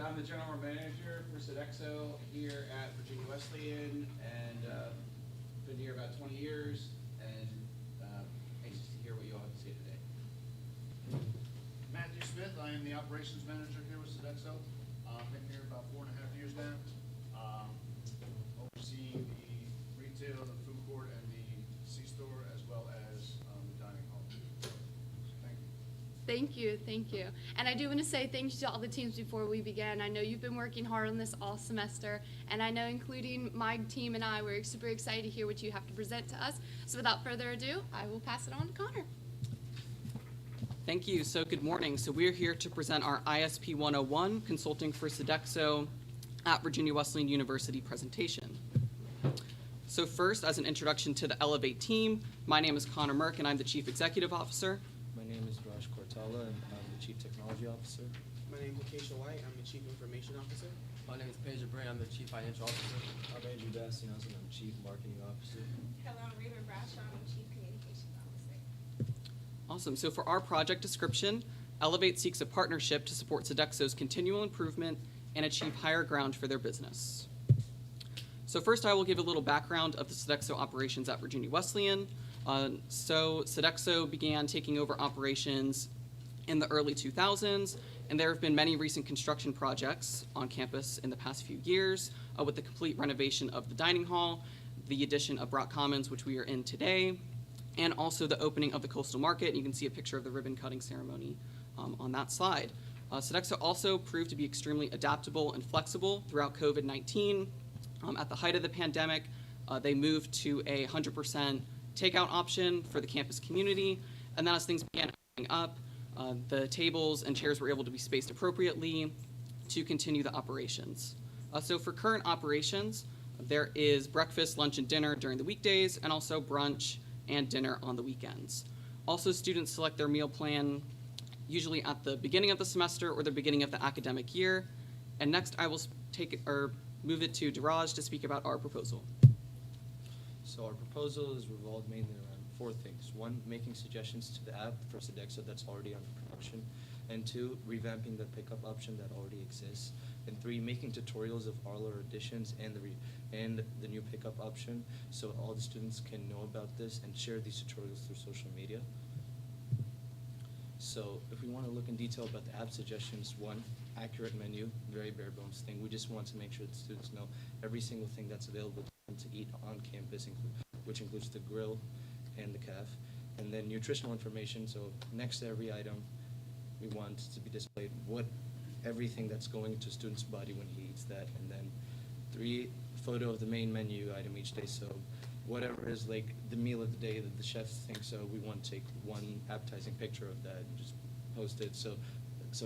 I'm the general manager for Sodexo here at Virginia Wesleyan, and been here about 20 years, and anxious to hear what you all have to say today. Matthew Smith, I am the operations manager here with Sodexo. Been here about 4.5 years now, overseeing the retail, the food court, and the C-store, as well as the dining hall. Thank you. Thank you, thank you. And I do want to say thank you to all the teams before we begin. I know you've been working hard on this all semester, and I know including my team and I, we're super excited to hear what you have to present to us. So without further ado, I will pass it on to Connor. Thank you. So good morning. So we're here to present our ISP 101 Consulting for Sodexo at Virginia Wesleyan University presentation. So first, as an introduction to the Elevate team, my name is Connor Merck and I'm the Chief Executive Officer. My name is Raj Cortala and I'm the Chief Technology Officer. My name is Acacia White. I'm the Chief Information Officer. My name is Pedro Bray. I'm the Chief Financial Officer. I'm Andrew Bastianos and I'm Chief Marketing Officer. Hello, I'm Raven Bradshaw. I'm Chief Communications Officer. Awesome. So for our project description, Elevate seeks a partnership to support Sodexo's continual improvement and achieve higher ground for their business. So first, I will give a little background of the Sodexo operations at Virginia Wesleyan. So Sodexo began taking over operations in the early 2000s, and there have been many recent construction projects on campus in the past few years, with the complete renovation of the dining hall, the addition of Brock Commons, which we are in today, and also the opening of the Coastal Market. And you can see a picture of the ribbon cutting ceremony on that slide. Sodexo also proved to be extremely adaptable and flexible throughout COVID-19. At the height of the pandemic, they moved to a 100% takeout option for the campus community, and then as things began opening up, the tables and chairs were able to be spaced appropriately to continue the operations. So for current operations, there is breakfast, lunch, and dinner during the weekdays, and also brunch and dinner on the weekends. Also, students select their meal plan usually at the beginning of the semester or the beginning of the academic year. And next, I will move it to Diraj to speak about our proposal. So our proposal is revolved mainly around 4 things. 1, making suggestions to the app for Sodexo that's already under production. And 2, revamping the pickup option that already exists. And 3, making tutorials of all our additions and the new pickup option so all the students can know about this and share these tutorials through social media. So if we want to look in detail about the app suggestions, 1, accurate menu, very bare bones thing. We just want to make sure the students know every single thing that's available to them to eat on campus, which includes the grill and the caf. And then nutritional information, so next to every item, we want to be displayed everything that's going to a student's body when he eats that. And then 3, photo of the main menu item each day. So whatever is like the meal of the day that the chefs think, so we want to take one appetizing picture of that and just post it so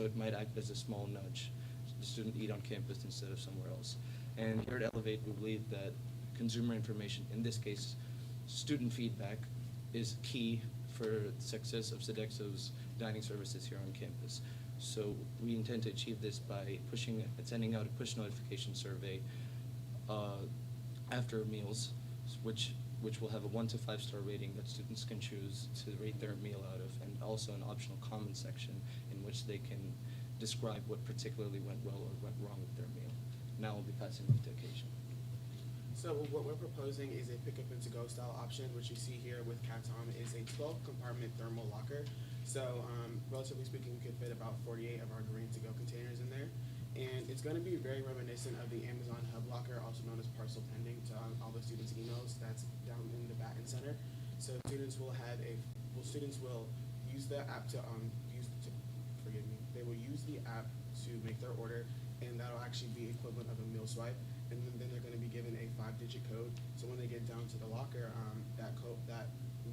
it might act as a small nudge. The student eat on campus instead of somewhere else. And here at Elevate, we believe that consumer information, in this case, student feedback, is key for the success of Sodexo's dining services here on campus. So we intend to achieve this by sending out a push notification survey after meals, which will have a 1 to 5 star rating that students can choose to rate their meal out of, and also an optional comment section in which they can describe what particularly went well or went wrong with their meal. Now I'll be passing on to Acacia. So what we're proposing is a pick up and to go style option, which you see here with Catom is a 12 compartment thermal locker. So relatively speaking, we could fit about 48 of our green to go containers in there. And it's going to be very reminiscent of the Amazon Hub Locker, also known as Parcel Pending, to all the students' emails. That's down in the Batten Center. So students will use the app they will use the app to make their order, and that'll actually be equivalent of a meal swipe. And then they're going to be given a 5-digit code. So when they get down to the locker, that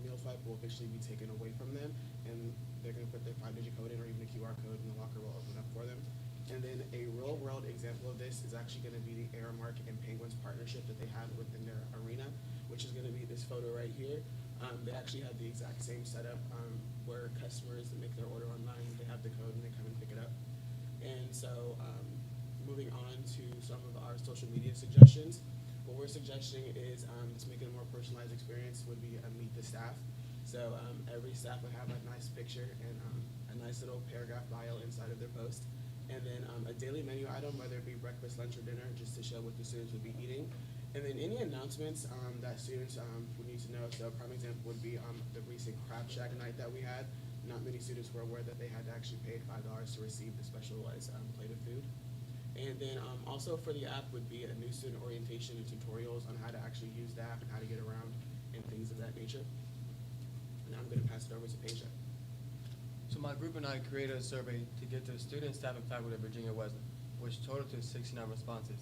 meal swipe will officially be taken away from them, and they're going to put their 5-digit code in, or even a QR code, and the locker will open up for them. And then a real-world example of this is actually going to be the Aramark and Penguins partnership that they had within their arena, which is going to be this photo right here. They actually have the exact same setup where customers that make their order online, they have the code and they come and pick it up. And so moving on to some of our social media suggestions, what we're suggesting is to make it a more personalized experience would be meet the staff. So every staff would have a nice picture and a nice little paragraph bio inside of their post. and then a daily menu item, whether it be breakfast, lunch, or dinner, just to show what the students would be eating. And then any announcements that students would need to know. So a prime example would be the recent Crab Shack night that we had. Not many students were aware that they had to actually pay $5 to receive the specialized plate of food. And then also for the app would be a new student orientation and tutorials on how to actually use the app and how to get around and things of that nature. And I'm going to pass it over to Peja. So my group and I created a survey to get to students, staff, and faculty at Virginia Wesleyan, which totaled to 69 responses.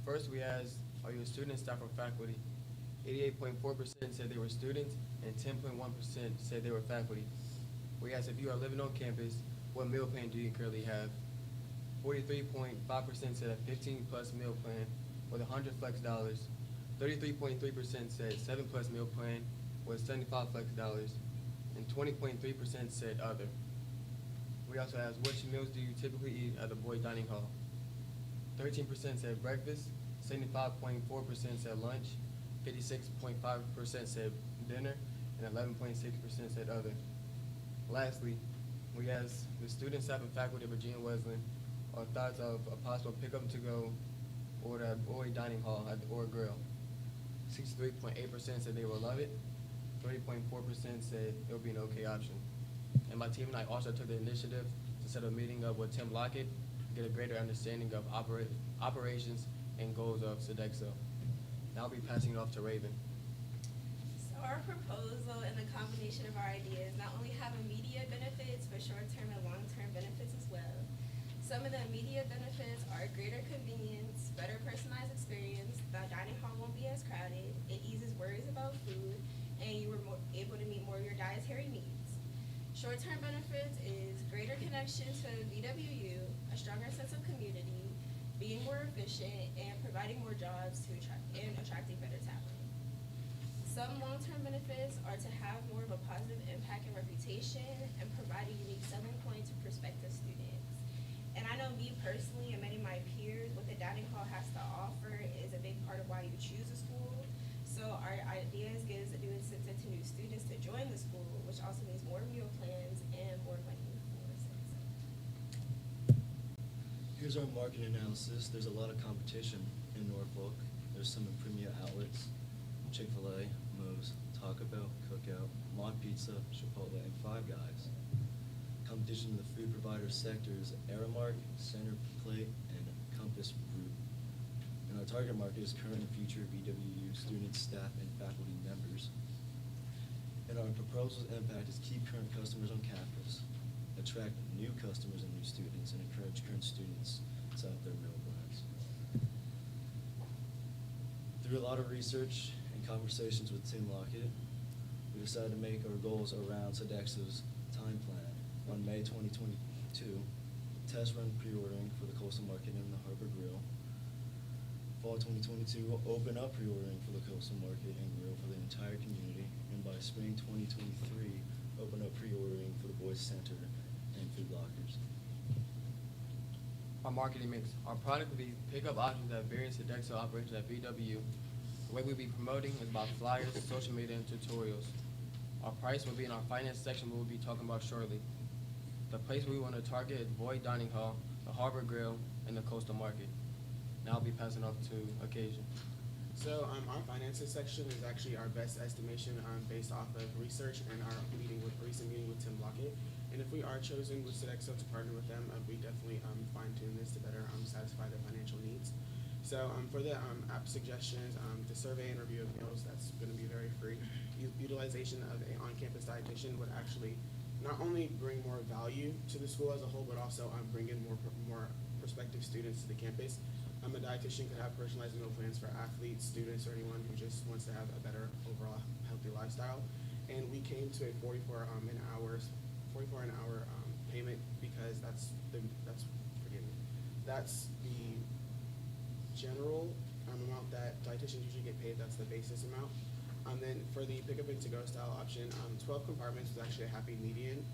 First, we asked, are you a student, staff, or faculty? 88.4% said they were students, and 10.1% said they were faculty. We asked if you are living on campus, what meal plan do you currently have? 43.5% said a 15-plus meal plan with 100 flex dollars. 33.3% said 7-plus meal plan with 75 flex dollars. And 20.3% said other. We also asked, which meals do you typically eat at the Boyd Dining Hall? 13% said breakfast, 75.4% said lunch, 56.5% said dinner, and 11.6% said other. Lastly, we asked the students, staff, and faculty at Virginia Wesleyan on thoughts of a possible pick-up to go order at Boyd Dining Hall or grill. 63.8% said they will love it. 30.4% said it would be an okay option. And my team and I also took the initiative to set a meeting up with Tim Lockett to get a greater understanding of operations and goals of Sodexo. Now I'll be passing it off to Raven. So our proposal and the combination of our ideas not only have immediate benefits, but short-term and long-term benefits as well. Some of the immediate benefits are greater convenience, better personalized experience, the dining hall won't be as crowded, it eases worries about food, and you were able to meet more of your dietary needs. Short-term benefits is greater connection to VWU, a stronger sense of community, being more efficient, and providing more jobs to attracting better talent. Some long-term benefits are to have more of a positive impact and reputation and provide a unique selling point to prospective students. And I know me personally and many of my peers, what the dining hall has to offer is a big part of why you choose a school. So our ideas gives a new incentive to new students to join the school, which also means more meal plans and more money for Sodexo. Here's our market analysis. There's a lot of competition in Norfolk. There's some in premier outlets, Chick-fil-A, Moe's, Taco Bell, Cookout, Mod Pizza, Chipotle, and Five Guys. Competition in the food provider sectors, Aramark, Center Plate, and Compass Group. And our target market is current and future VWU students, staff, and faculty members. And our proposal's impact is keep current customers on campus, attract new customers and new students, and encourage current students to up their meal plans. Through a lot of research and conversations with Tim Lockett, we decided to make our goals around Sodexo's time plan. On May 2022, test run pre-ordering for the Coastal Market and the Harbor Grill. Fall 2022, we'll open up pre-ordering for the Coastal Market and Grill for the entire community. And by spring 2023, open up pre-ordering for the Boys Center and Food Lockers. Our marketing mix. Our product will be pickup options at various Sodexo operations at VW. The way we'll be promoting is about flyers, social media, and tutorials. Our price will be in our finance section, we'll be talking about shortly. The place we want to target is Boyd Dining Hall, the Harbor Grill, and the Coastal Market. Now I'll be passing off to Occasion. So our finances section is actually our best estimation based off of research and our recent meeting with Tim Lockett. And if we are chosen with Sodexo to partner with them, we definitely fine tune this to better satisfy their financial needs. So for the app suggestions, the survey and review of meals, that's going to be very free. Utilization of an on-campus dietitian would actually not only bring more value to the school as a whole, but also bring in more prospective students to the campus. A dietitian could have personalized meal plans for athletes, students, or anyone who just wants to have a better overall healthy lifestyle. And we came to a 44 an hour payment because that's the general amount that dietitians usually get paid. That's the basis amount. Then for the pickup and to-go style option, 12 compartments was actually a happy median,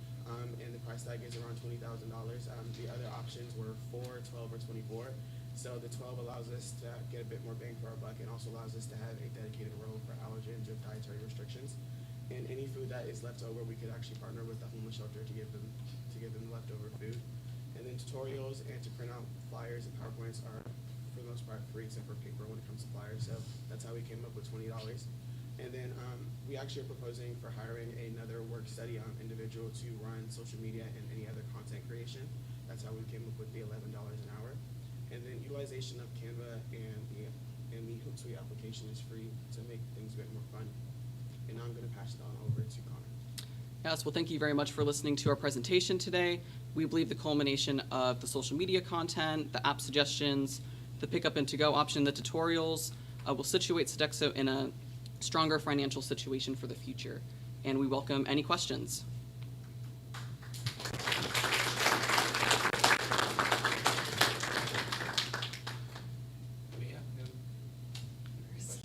and the price tag is around $20,000. The other options were 4, 12, or 24. So the 12 allows us to get a bit more bang for our buck and also allows us to have a dedicated row for allergens or dietary restrictions. And any food that is left over, we could actually partner with the homeless shelter to give them leftover food. And then tutorials, materials and to print out flyers and PowerPoints are, for the most part, free except for paper when it comes to flyers. So that's how we came up with $20. And then we actually are proposing for hiring another work study individual to run social media and any other content creation. That's how we came up with the $11 an hour. And then utilization of Canva and the Hootsuite application is free to make things a bit more fun. And now I'm going to pass it on over to Connor. Yes, well, thank you very much for listening to our presentation today. We believe the culmination of the social media content, the app suggestions, the pickup and to-go option, the tutorials will situate Sodexo in a stronger financial situation for the future. And we welcome any questions.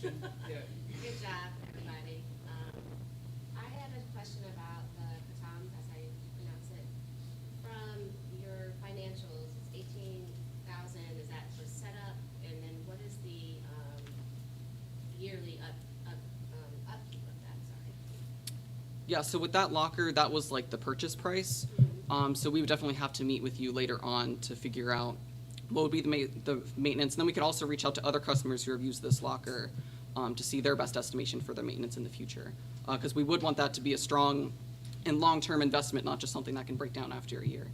Yeah. Good job, everybody. I had a question about the Patam, that's how you pronounce it. From your financials, it's 18,000. Is that for setup? And then what is the yearly upkeep of that? Sorry. Yeah, so with that locker, that was like the purchase price. So we would definitely have to meet with you later on to figure out what would be the maintenance. And then we could also reach out to other customers who have used this locker to see their best estimation for their maintenance in the future. Because we would want that to be a strong and long-term investment, not just something that can break down after a year.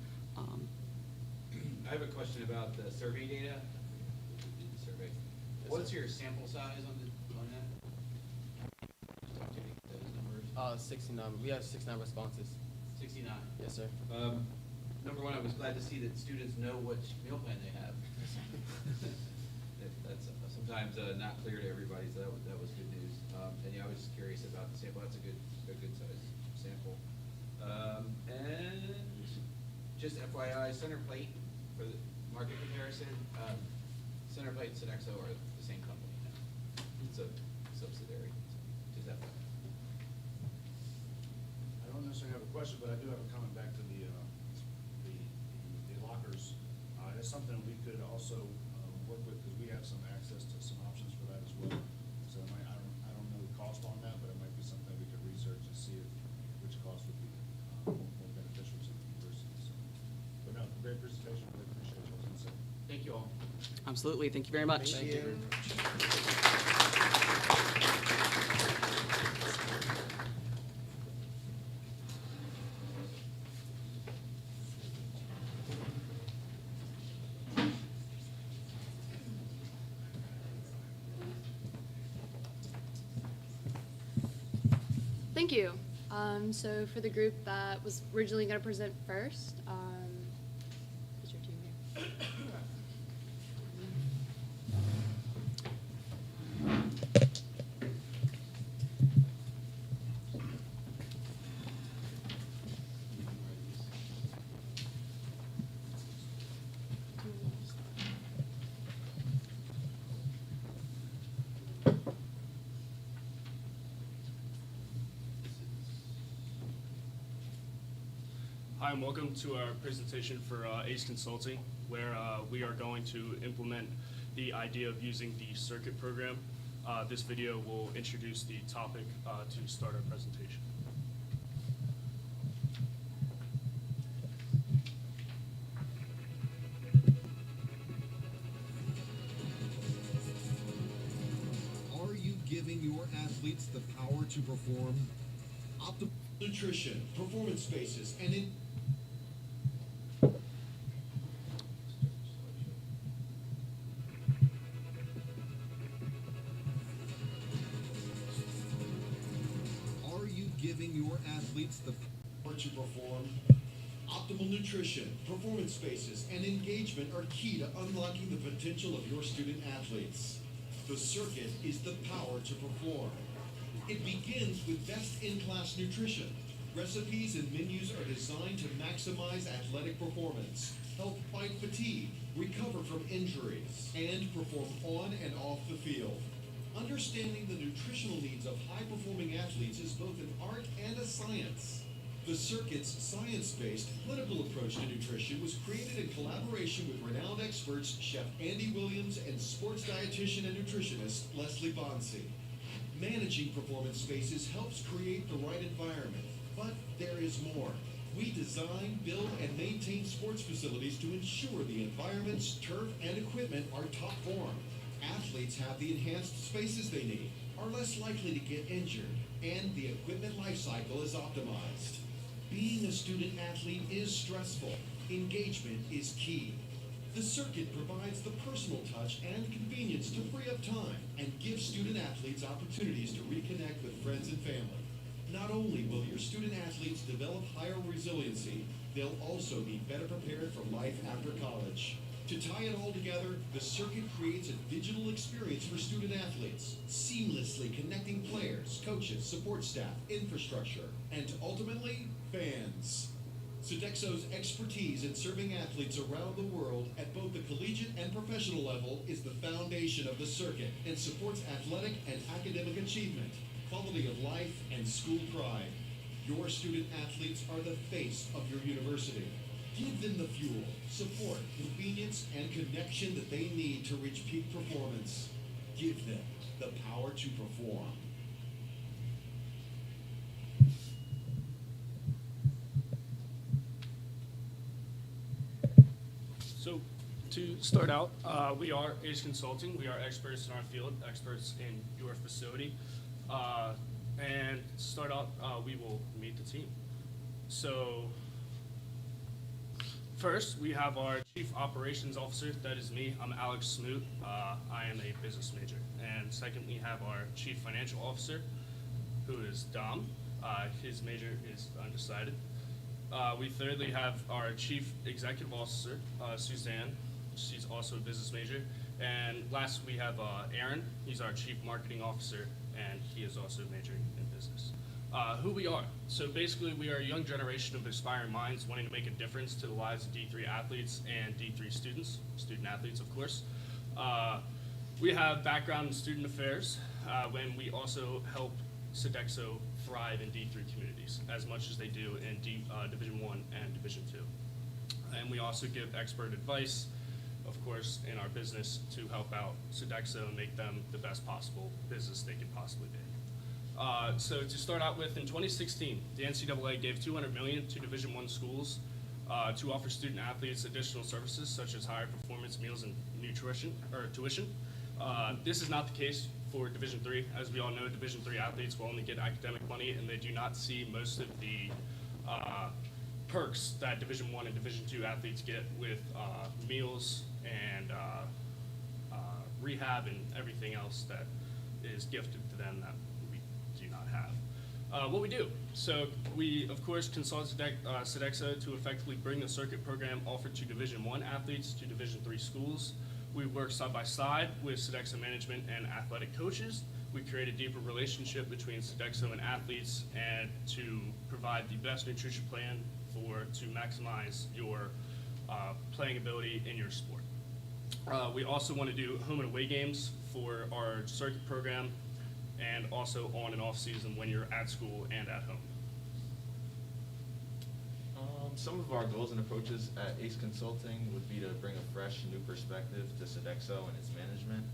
I have a question about the survey data. Who did the survey? What's your sample size on that? Talk to me, those numbers. 69. We have 69 responses. 69. Yes, sir. Number one, I was glad to see that students know which meal plan they have. That's sometimes not clear to everybody, so that was good news. And yeah, I was just curious about the sample. That's a good size sample. And just FYI, Center Plate for the market comparison. Center Plate and Sodexo are the same company now. It's a subsidiary. So just FYI. I don't necessarily have a question, but I do have a comment back to the lockers. It's something we could also work with, because we have some access to some options for that as well. So I don't know the cost on that, but it might be something we could research and see which cost would be more beneficial to the university. So, but no, great presentation. Really appreciate you all. So, Thank you all. Absolutely, thank you very much. Thank you. Thank you. So for the group that was originally going to present first, who's your team here? Hi, and welcome to our presentation for ACE Consulting, where we are going to implement the idea of using the circuit program. This video will introduce the topic to start our presentation. Are you giving your athletes the power to perform? Optimal nutrition, performance spaces, and Are you giving your athletes the power to perform? Optimal nutrition, performance spaces, and engagement are key to unlocking the potential of your student athletes. The circuit is the power to perform. It begins with best-in-class nutrition. Recipes and menus are designed to maximize athletic performance, help fight fatigue, recover from injuries, and perform on and off the field. Understanding the nutritional needs of high-performing athletes is both an art and a science. The circuit's science-based clinical approach to nutrition was created in collaboration with renowned experts Chef Andy Williams and sports dietitian and nutritionist Leslie Bonsi. Managing performance spaces helps create the right environment, but there is more. We design, build, and maintain sports facilities to ensure the environments, turf, and equipment are top form. Athletes have the enhanced spaces they need, are less likely to get injured, and the equipment life cycle is optimized. Being a student athlete is stressful. Engagement is key. The circuit provides the personal touch and convenience to free up time and give student athletes opportunities to reconnect with friends and family. Not only will your student athletes develop higher resiliency, they'll also be better prepared for life after college. To tie it all together, the circuit creates a digital experience for student athletes, seamlessly connecting players, coaches, support staff, infrastructure, and ultimately, fans. Sodexo's expertise in serving athletes around the world at both the collegiate and professional level is the foundation of the circuit and supports athletic and academic achievement, quality of life, and school pride. Your student athletes are the face of your university. Give them the fuel, support, convenience, and connection that they need to reach peak performance. Give them the power to perform. So, to start out, we are ACE Consulting. We are experts in our field, experts in your facility. And to start out, we will meet the team. So, first, we have our Chief Operations Officer. That is me. I'm Alex Smoot. I am a business major. And second, we have our Chief Financial Officer, who is Dom. His major is undecided. We thirdly have our Chief Executive Officer, Suzanne. She's also a business major. And last, we have Aaron. He's our Chief Marketing Officer, and he is also majoring in business. Who we are. So basically, we are a young generation of aspiring minds wanting to make a difference to the lives of D3 athletes and D3 students, student athletes, of course. We have background in student affairs, when we also help Sodexo thrive in D3 communities as much as they do in Division I and Division II. And we also give expert advice, of course, in our business to help out Sodexo and make them the best possible business they could possibly be. So to start out with, in 2016, the NCAA gave $200 million to Division I schools to offer student athletes additional services such as higher performance meals and nutrition or tuition. This is not the case for Division III. As we all know, Division III athletes will only get academic money, and they do not see most of the perks that Division I and Division II athletes get with meals and rehab and everything else that is gifted to them that we do not have. What we do. So we, of course, consult Sodexo to effectively bring the circuit program offered to Division I athletes to Division III schools. We work side by side with Sodexo management and athletic coaches. We create a deeper relationship between Sodexo and athletes and to provide the best nutrition plan to maximize your playing ability in your sport. We also want to do home and away games for our circuit program and also on and off season when you're at school and at home. Some of our goals and approaches at ACE Consulting would be to bring a fresh, new perspective to Sodexo and its management.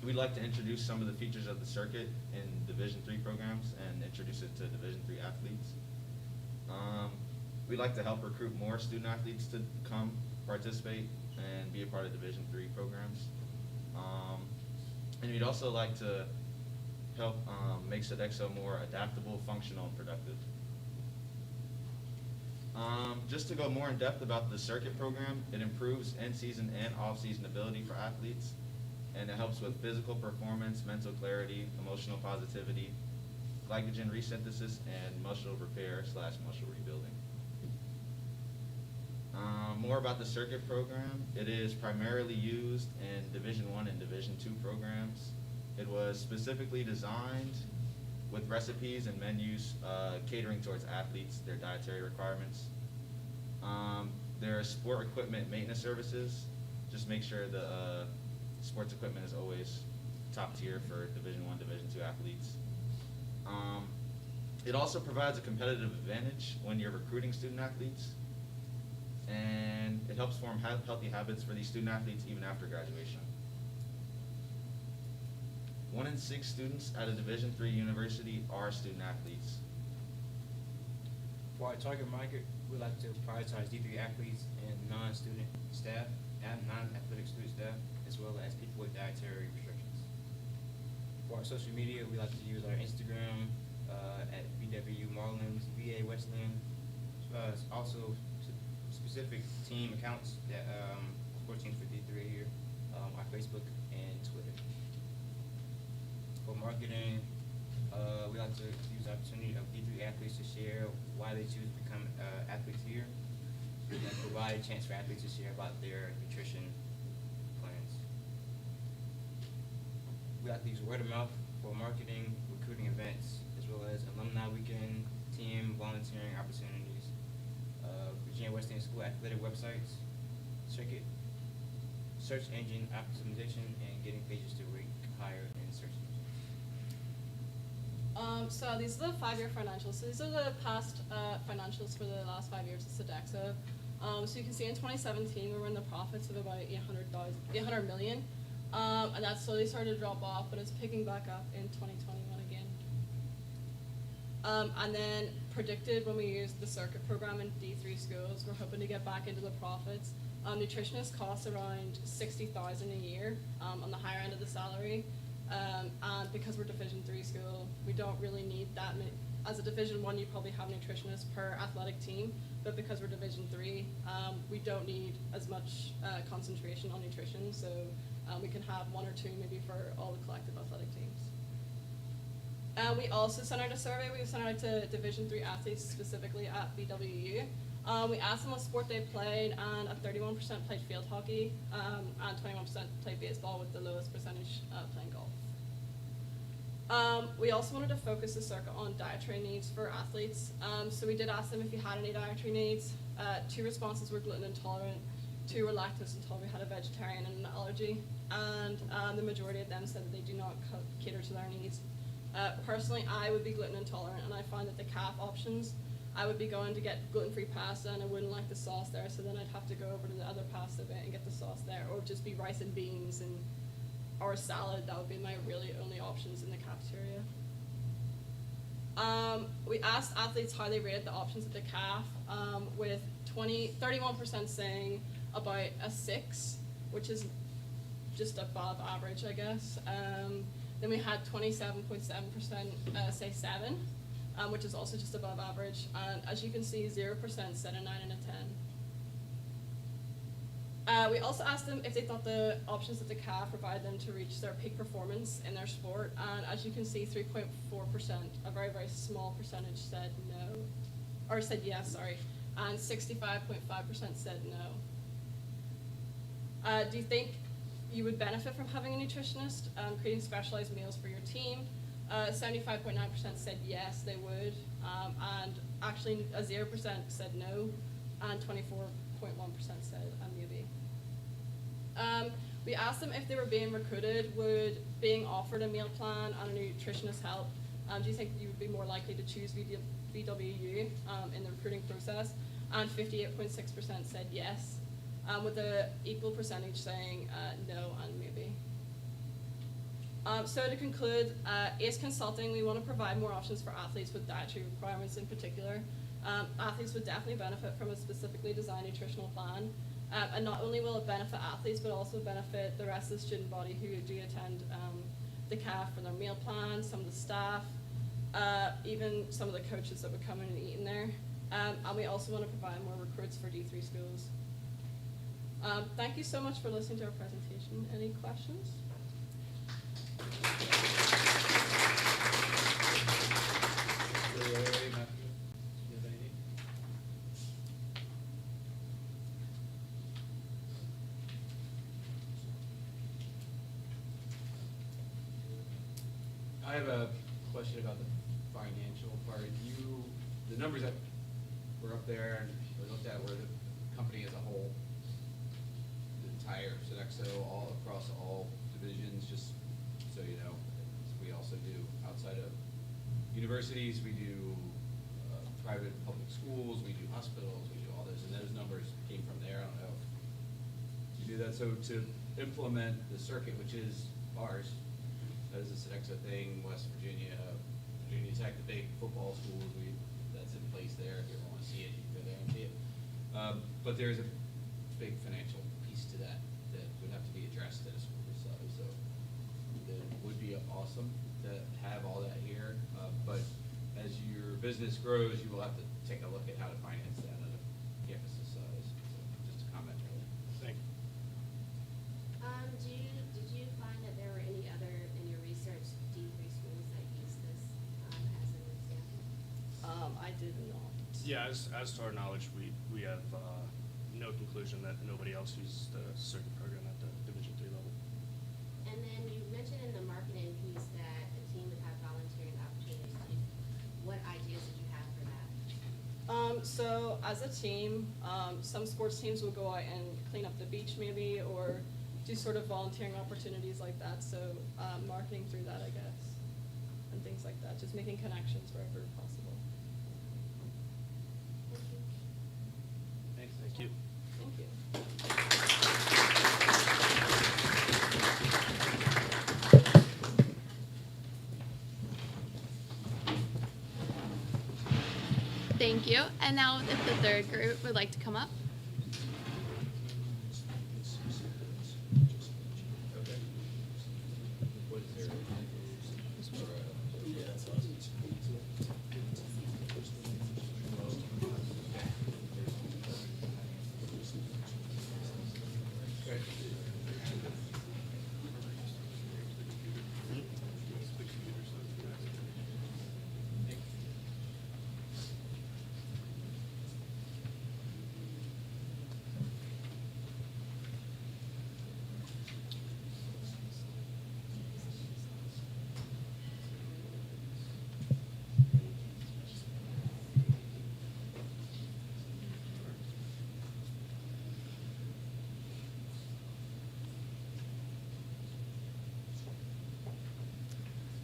We'd like to introduce some of the features of the circuit in Division III programs and introduce it to Division III athletes. We'd like to help recruit more student athletes to come participate and be a part of Division III programs. And we'd also like to help make Sodexo more adaptable, functional, and productive. Just to go more in depth about the circuit program, it improves in-season and off-season ability for athletes, and it helps with physical performance, mental clarity, emotional positivity, glycogen resynthesis, and muscle repair / muscle rebuilding. More about the circuit program. It is primarily used in Division I and Division II programs. It was specifically designed with recipes and menus catering towards athletes, their dietary requirements. There are sport equipment maintenance services. Just make sure the sports equipment is always top tier for Division I, Division II athletes. It also provides a competitive advantage when you're recruiting student athletes, and it helps form healthy habits for these student athletes even after graduation. 1 in 6 students at a Division III university are student athletes. For our target market, we like to prioritize D3 athletes and non-student staff, and non-athletic student staff, as well as people with dietary restrictions. For our social media, we like to use our Instagram at VW Marlin, VA Westland, also specific team accounts that support teams for D3 here, our Facebook and Twitter. For marketing, we like to use the opportunity of D3 athletes to share why they choose to become athletes here, and provide a chance for athletes to share about their nutrition plans. We like to use word of mouth for marketing, recruiting events, as well as alumni weekend, team volunteering opportunities, Virginia Wesleyan School athletic websites, circuit, search engine optimization, and getting pages to rank higher in search engines. So these are the 5-year financials. So these are the past financials for the last 5 years of Sodexo. So you can see in 2017 we were in the profits of about 800 million, and that slowly started to drop off, but it's picking back up in 2021 again. And then predicted when we used the circuit program in D3 schools, we're hoping to get back into the profits. Nutritionists cost around 60,000 a year on the higher end of the salary. And because we're Division 3 school, we don't really need that many. As a Division 1, you probably have nutritionists per athletic team, but because we're Division 3, we don't need as much concentration on nutrition, so we can have 1 or 2 maybe for all the collective athletic teams. We also sent out a survey. We sent out to Division 3 athletes specifically at BWU. We asked them what sport they played, and 31% played field hockey, and 21% played baseball, with the lowest percentage playing golf. We also wanted to focus the circuit on dietary needs for athletes. So we did ask them if you had any dietary needs. 2 responses were gluten intolerant, 2 were lactose intolerant, had a vegetarian and an allergy, and the majority of them said that they do not cater to their needs. Personally, I would be gluten intolerant, and I find that the calf options, I would be going to get gluten-free pasta, and I wouldn't like the sauce there, so then I'd have to go over to the other pasta bit and get the sauce there, or just be rice and beans and or a salad. That would be my really only options in the cafeteria. We asked athletes how they rated the options at the CAF, with 31% saying about a 6, which is just above average, I guess. Then we had 27.7% say 7, which is also just above average. And as you can see, 0% said a 9 and a 10. We also asked them if they thought the options at the CAF provided them to reach their peak performance in their sport. And as you can see, 3.4%, a very, very small percentage, said no, or said yes, sorry. And 65.5% said no. Do you think you would benefit from having a nutritionist, creating specialized meals for your team? 75.9% said yes, they would, and actually 0% said no, and 24.1% said maybe. We asked them if they were being recruited, would being offered a meal plan and a nutritionist help? Do you think you would be more likely to choose VWU in the recruiting process? And 58.6% said yes, with an equal percentage saying no and maybe. So to conclude, ACE Consulting, we want to provide more options for athletes with dietary requirements in particular. Athletes would definitely benefit from a specifically designed nutritional plan. And not only will it benefit athletes, but also benefit the rest of the student body who do attend the CAF for their meal plans, some of the staff, even some of the coaches that would come in and eat in there. And we also want to provide more recruits for D3 schools. Thank you so much for listening to our presentation. Any questions? I have a question about the financial part. The numbers that were up there and we looked at were the company as a whole, the entire Sodexo, all across all divisions, just so you know. We also do outside of universities, we do private public schools, we do hospitals, we do all those, and those numbers came from there. I don't know if you do that. So to implement the circuit, which is ours, that is a Sodexo thing, West Virginia, Virginia Tech, the big football schools, that's in place there. If you ever want to see it, you can go guarantee it. But there's a big financial piece to that that would have to be addressed at a school this size. So it would be awesome to have all that here, but as your business grows, you will have to take a look at how to finance that at a campus this size. So just a comment, really. Thank you. Did you find that there were any other, in your research, D3 schools that use this as an example? I did not. Yeah, as to our knowledge, we have no conclusion that nobody else uses the circuit program at the Division III level. And then you mentioned in the marketing piece that the team would have volunteering opportunities. What ideas did you have for that? So as a team, some sports teams will go out and clean up the beach maybe, or do sort of volunteering opportunities like that. So marketing through that, I guess, and things like that. Just making connections wherever possible. Thank you. Thank you. Thank you. Thank you. And now if the third group would like to come up. Okay. What is there? Okay.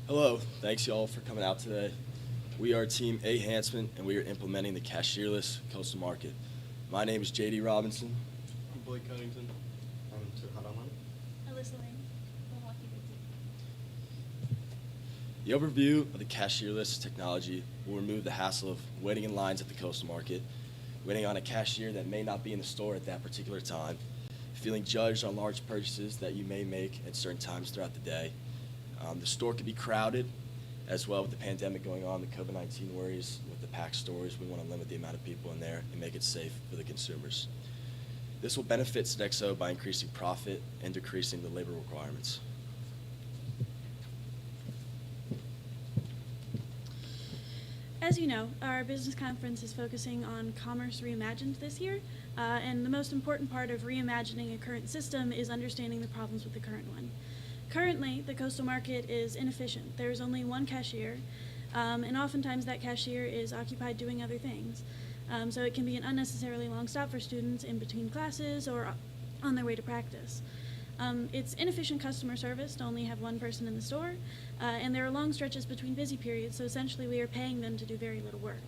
Hello, thanks y'all for coming out today. We are Team A Enhancement, and we are implementing the cashierless coastal market. My name is JD Robinson. I'm Blake Cunnington. I'm Turhan Aman. Alyssa Lane, Milwaukee Big The overview of the cashierless technology will remove the hassle of waiting in lines at the coastal market, waiting on a cashier that may not be in the store at that particular time, feeling judged on large purchases that you may make at certain times throughout the day. The store could be crowded as well with the pandemic going on, the COVID-19 worries with the packed stores. We want to limit the amount of people in there and make it safe for the consumers. This will benefit Sodexo by increasing profit and decreasing the labor requirements. As you know, our business conference is focusing on Commerce Reimagined this year, and the most important part of reimagining a current system is understanding the problems with the current one. Currently, the coastal market is inefficient. There's only one cashier, and oftentimes that cashier is occupied doing other things. So it can be an unnecessarily long stop for students in between classes or on their way to practice. It's inefficient customer service to only have one person in the store, and there are long stretches between busy periods, so essentially we are paying them to do very little work.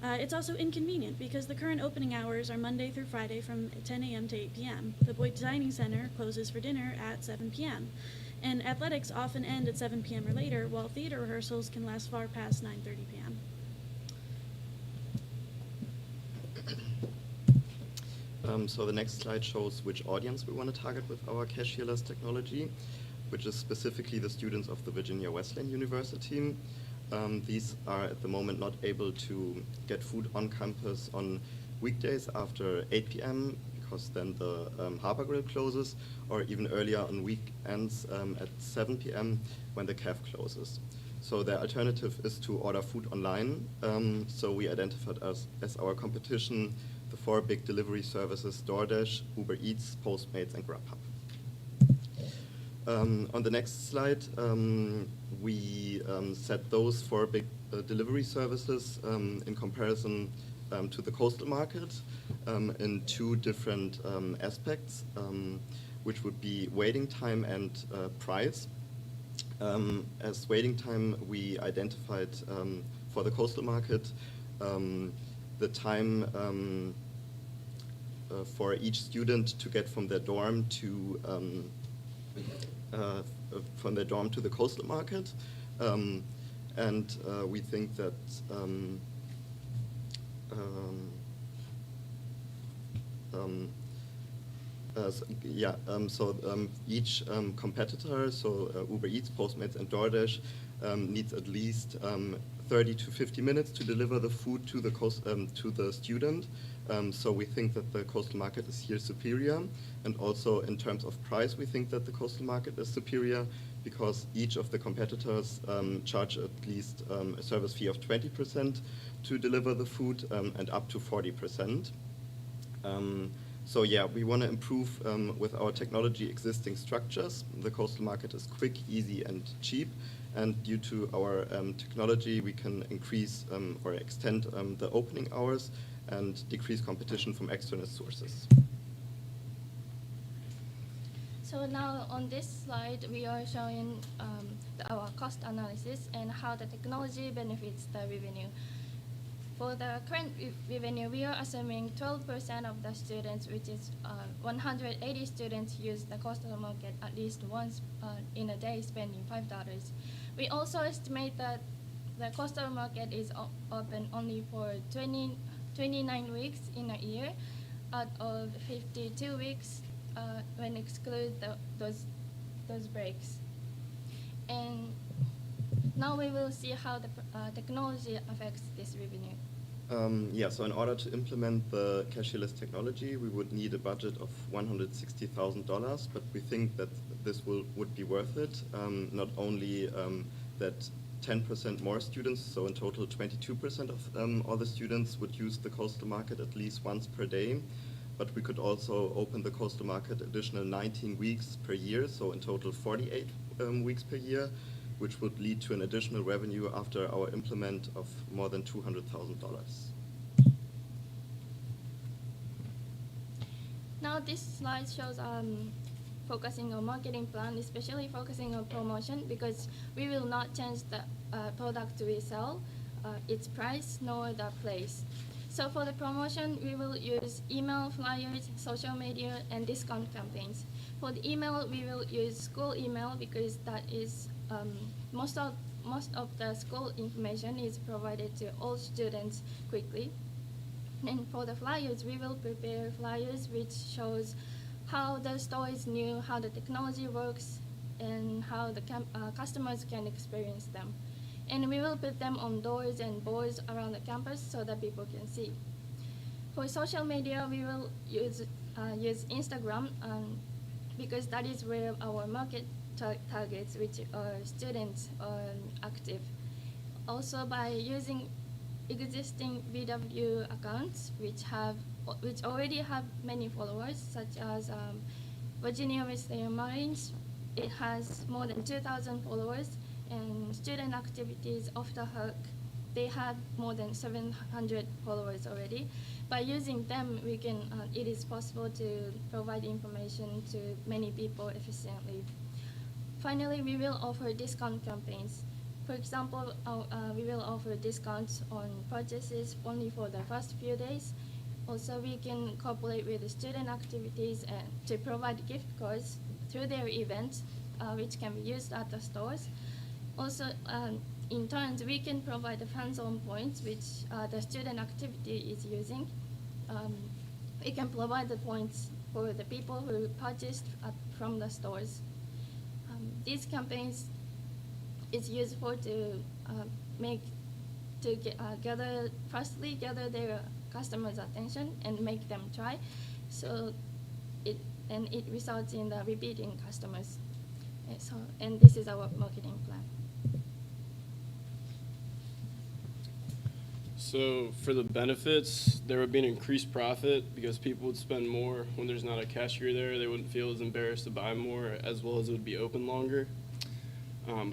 It's also inconvenient because the current opening hours are Monday through Friday from 10 a.m. to 8 p.m. The Boyd Dining Center closes for dinner at 7 p.m., and athletics often end at 7 p.m. or later, while theater rehearsals can last far past 9:30 p.m. So the next slide shows which audience we want to target with our cashierless technology, which is specifically the students of the Virginia Wesleyan University. These are at the moment not able to get food on campus on weekdays after 8 p.m. because then the Harbor Grill closes, or even earlier on weekends at 7 p.m. when the CAF closes. So the alternative is to order food online. So we identified as our competition the 4 big delivery services: DoorDash, Uber Eats, Postmates, and Grubhub. On the next slide, we set those 4 big delivery services in comparison to the coastal market in 2 different aspects, which would be waiting time and price. As waiting time, we identified for the coastal market the time for each student to get from their dorm to the coastal market, and we think that Each competitor, Uber Eats, Postmates, and DoorDash, needs at least 30 to 50 minutes to deliver the food to the student. So we think that the coastal market is here superior. And also in terms of price, we think that the coastal market is superior because each of the competitors charge at least a service fee of 20% to deliver the food and up to 40%. We want to improve with our technology existing structures. The coastal market is quick, easy, and cheap. And due to our technology, we can increase or extend the opening hours and decrease competition from external sources. So now on this slide, we are showing our cost analysis and how the technology benefits the revenue. For the current revenue, we are assuming 12% of the students, which is 180 students, use the coastal market at least once in a day, spending $5. We also estimate that the coastal market is open only for 29 weeks in a year out of 52 weeks when exclude those breaks. And now we will see how the technology affects this revenue. So in order to implement the cashierless technology, we would need a budget of $160,000, but we think that this would be worth it. Not only that 10% more students, so in total 22% of all the students would use the coastal market at least once per day, but we could also open the coastal market additional 19 weeks per year, so in total 48 weeks per year, which would lead to an additional revenue after our implement of more than $200,000. Now this slide shows focusing on marketing plan, especially focusing on promotion, because we will not change the product we sell, its price, nor the place. So for the promotion, we will use email, flyers, social media, and discount campaigns. For the email, we will use school email because that is most of the school information is provided to all students quickly. And for the flyers, we will prepare flyers which shows how the store is new, how the technology works, and how the customers can experience them. And we will put them on doors and boards around the campus so that people can see. For social media, we will use Instagram because that is where our market targets, which are students, are active. Also, by using existing VW accounts, which already have many followers, such as Virginia Wesleyan Marlins, it has more than 2,000 followers, and student activities off the hook, they have more than 700 followers already. By using them, it is possible to provide information to many people efficiently. Finally, we will offer discount campaigns. For example, we will offer discounts on purchases only for the first few days. Also, we can cooperate with the student activities and to provide gift cards through their events, which can be used at the stores. Also, in turn, we can provide the hands-on points, which the student activity is using. We can provide the points for the people who purchased from the stores. These campaigns is useful to gather their customers' attention and make them try. And it results in the repeating customers. And this is our marketing plan. So for the benefits, there would be an increased profit because people would spend more when there's not a cashier there. They wouldn't feel as embarrassed to buy more, as well as it would be open longer.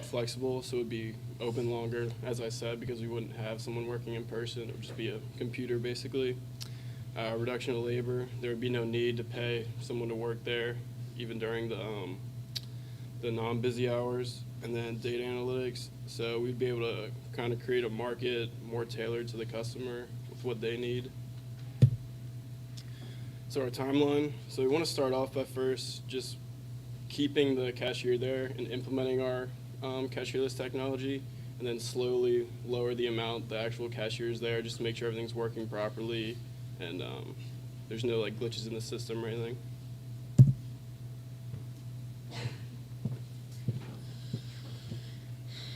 Flexible, so it would be open longer, as I said, because we wouldn't have someone working in person. It would just be a computer, basically. Reduction of labor. There would be no need to pay someone to work there, even during the non-busy hours. And then data analytics. So we'd be able to kind of create a market more tailored to the customer with what they need. So our timeline. So we want to start off by first just keeping the cashier there and implementing our cashierless technology, and then slowly lower the amount the actual cashier is there just to make sure everything's working properly and there's no like glitches in the system or anything.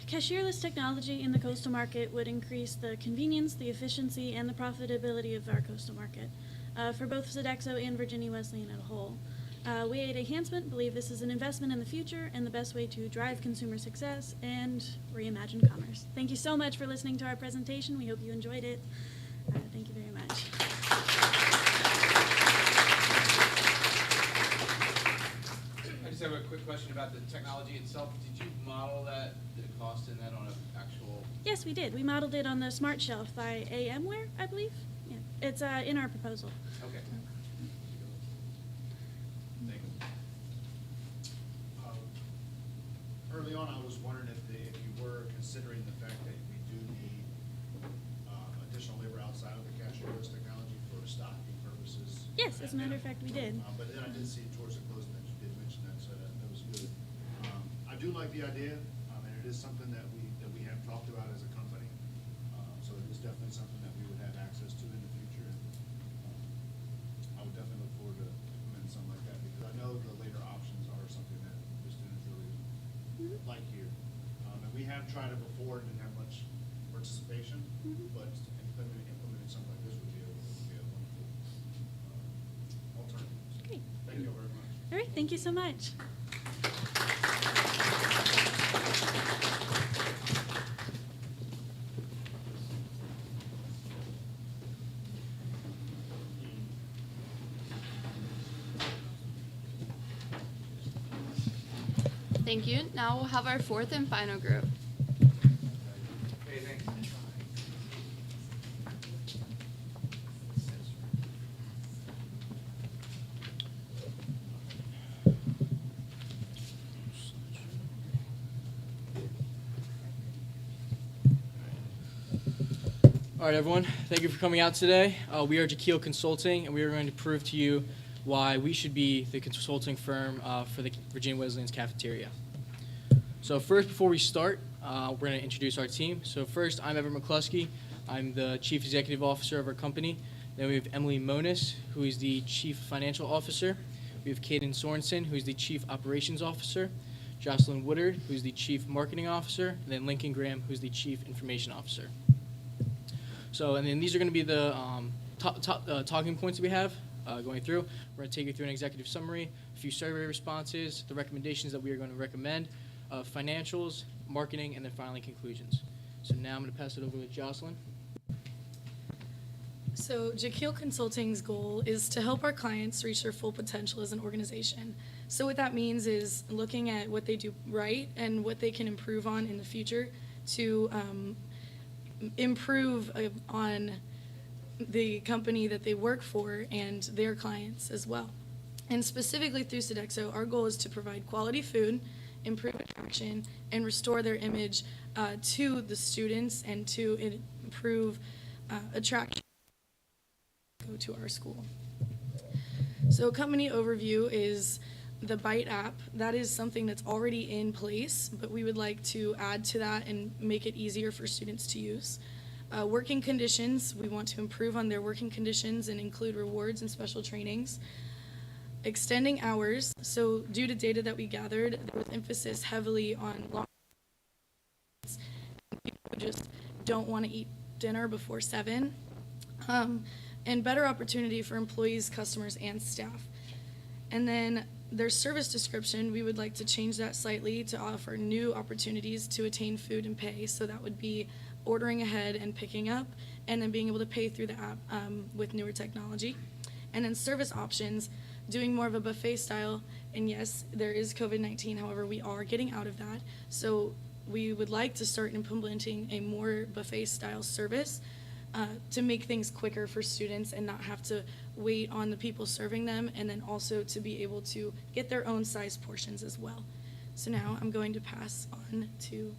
Cashierless technology in the coastal market would increase the convenience, the efficiency, and the profitability of our coastal market for both Sodexo and Virginia Wesleyan as a whole. We at Enhancement believe this is an investment in the future and the best way to drive consumer success and reimagine commerce. Thank you so much for listening to our presentation. We hope you enjoyed it. Thank you very much. I just have a quick question about the technology itself. Did you model that, the cost in that on an actual? Yes, we did. We modeled it on the Smart Shelf by AMware, I believe. Yeah, it's in our proposal. Okay. Thank you. Early on, I was wondering if you were considering the fact that we do need additional labor outside of the cashierless technology for stocking purposes. Yes, as a matter of fact, we did. But then I did see towards the closing that you did mention that, so that was good. I do like the idea, and it is something that we have talked about as a company. So it is definitely something that we would have access to in the future. I would definitely look forward to implementing something like that, because I know the later options are something that the students really like here. And we have tried it before and didn't have much participation, but implementing something like this would be a wonderful alternative. So Great. Thank you very much. All right, thank you so much. Thank you. Now we'll have our fourth and final group. Okay, thanks. All right, everyone. Thank you for coming out today. We are Jaquil Consulting, and we are going to prove to you why we should be the consulting firm for the Virginia Wesleyan's cafeteria. So first, before we start, we're going to introduce our team. So first, I'm Evan McCluskey. I'm the Chief Executive Officer of our company. Then we have Emily Monis, who is the Chief Financial Officer. We have Caden Sorensen, who is the Chief Operations Officer. Jocelyn Woodard, who is the Chief Marketing Officer. And then Lincoln Graham, who is the Chief Information Officer. So, and then these are going to be the talking points that we have going through. We're going to take you through an executive summary, a few survey responses, the recommendations that we are going to recommend, financials, marketing, and then finally conclusions. So now I'm going to pass it over to Jocelyn. So Jaquil Consulting's goal is to help our clients reach their full potential as an organization. So what that means is looking at what they do right and what they can improve on in the future to improve on the company that they work for and their clients as well. And specifically through Sodexo, our goal is to provide quality food, improve attraction, and restore their image to the students and to improve attraction go to our school. So company overview is the Bite app. That is something that's already in place, but we would like to add to that and make it easier for students to use. Working conditions, we want to improve on their working conditions and include rewards and special trainings. Extending hours, so due to data that we gathered, there was emphasis heavily on long hours. People who just don't want to eat dinner before 7. And better opportunity for employees, customers, and staff. And then their service description, we would like to change that slightly to offer new opportunities to attain food and pay. So that would be ordering ahead and picking up, and then being able to pay through the app with newer technology. And then service options, doing more of a buffet style. And yes, there is COVID-19, however, we are getting out of that. So we would like to start implementing a more buffet style service to make things quicker for students and not have to wait on the people serving them, and then also to be able to get their own size portions as well. So now I'm going to pass on to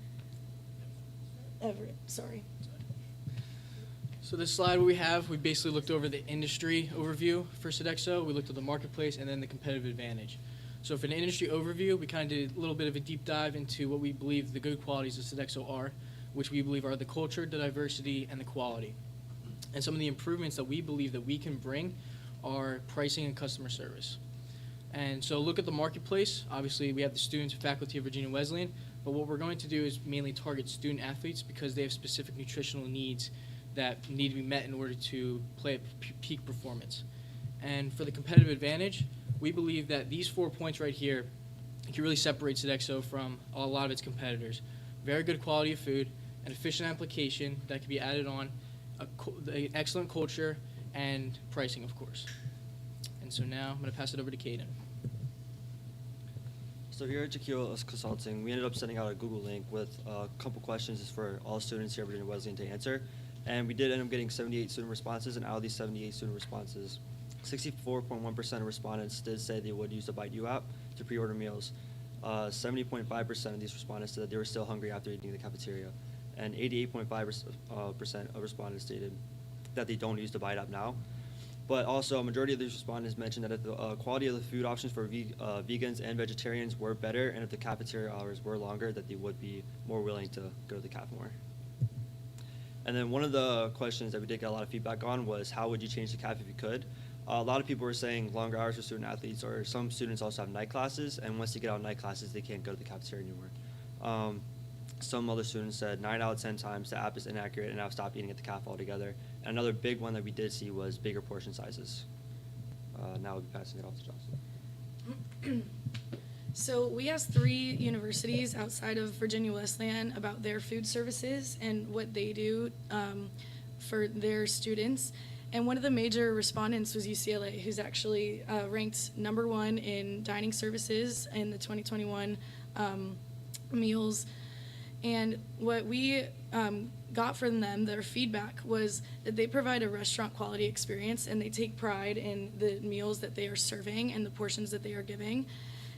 Everett, sorry. So this slide we have, we basically looked over the industry overview for Sodexo. We looked at the marketplace and then the competitive advantage. So for the industry overview, we kind of did a little bit of a deep dive into what we believe the good qualities of Sodexo are, which we believe are the culture, the diversity, and the quality. And some of the improvements that we believe that we can bring are pricing and customer service. And so look at the marketplace. Obviously, we have the students and faculty of Virginia Wesleyan, but what we're going to do is mainly target student athletes because they have specific nutritional needs that need to be met in order to play at peak performance. And for the competitive advantage, we believe that these 4 points right here can really separate Sodexo from a lot of its competitors. Very good quality of food, an efficient application that can be added on, an excellent culture, and pricing, of course. And so now I'm going to pass it over to Caden. So here at Tequila Consulting, we ended up sending out a Google link with a couple questions for all students here at Virginia Wesleyan to answer. And we did end up getting 78 student responses, and out of these 78 student responses, 64.1% of respondents did say they would use the Bite You app to pre-order meals. 70.5% of these respondents said that they were still hungry after eating in the cafeteria. And 88.5% of respondents stated that they don't use the Bite app now. But also, a majority of these respondents mentioned that if the quality of the food options for vegans and vegetarians were better, and if the cafeteria hours were longer, that they would be more willing to go to the caf more. And then one of the questions that we did get a lot of feedback on was, how would you change the caf if you could? A lot of people were saying longer hours for student athletes, or some students also have night classes, and once they get out of night classes, they can't go to the cafeteria anymore. Some other students said 9 out of 10 times the app is inaccurate and I've stopped eating at the caf altogether. And another big one that we did see was bigger portion sizes. Now we'll be passing it off to Jocelyn. So we asked 3 universities outside of Virginia Wesleyan about their food services and what they do for their students. And one of the major respondents was UCLA, who's actually ranked #1 in dining services in the 2021 meals. And what we got from them, their feedback, was that they provide a restaurant quality experience and they take pride in the meals that they are serving and the portions that they are giving.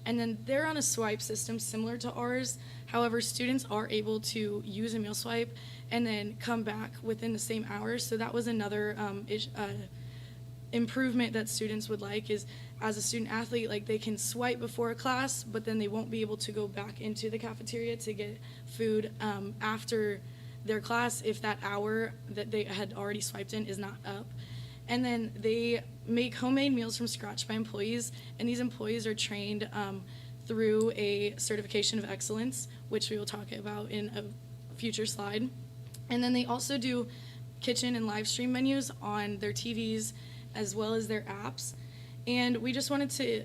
And then they're on a swipe system similar to ours. However, students are able to use a meal swipe and then come back within the same hours. So that was another improvement that students would like, is as a student athlete, like, they can swipe before a class, but then they won't be able to go back into the cafeteria to get food after their class if that hour that they had already swiped in is not up. And then they make homemade meals from scratch by employees, and these employees are trained through a certification of excellence, which we will talk about in a future slide. And then they also do kitchen and live stream menus on their TVs as well as their apps. And we just wanted to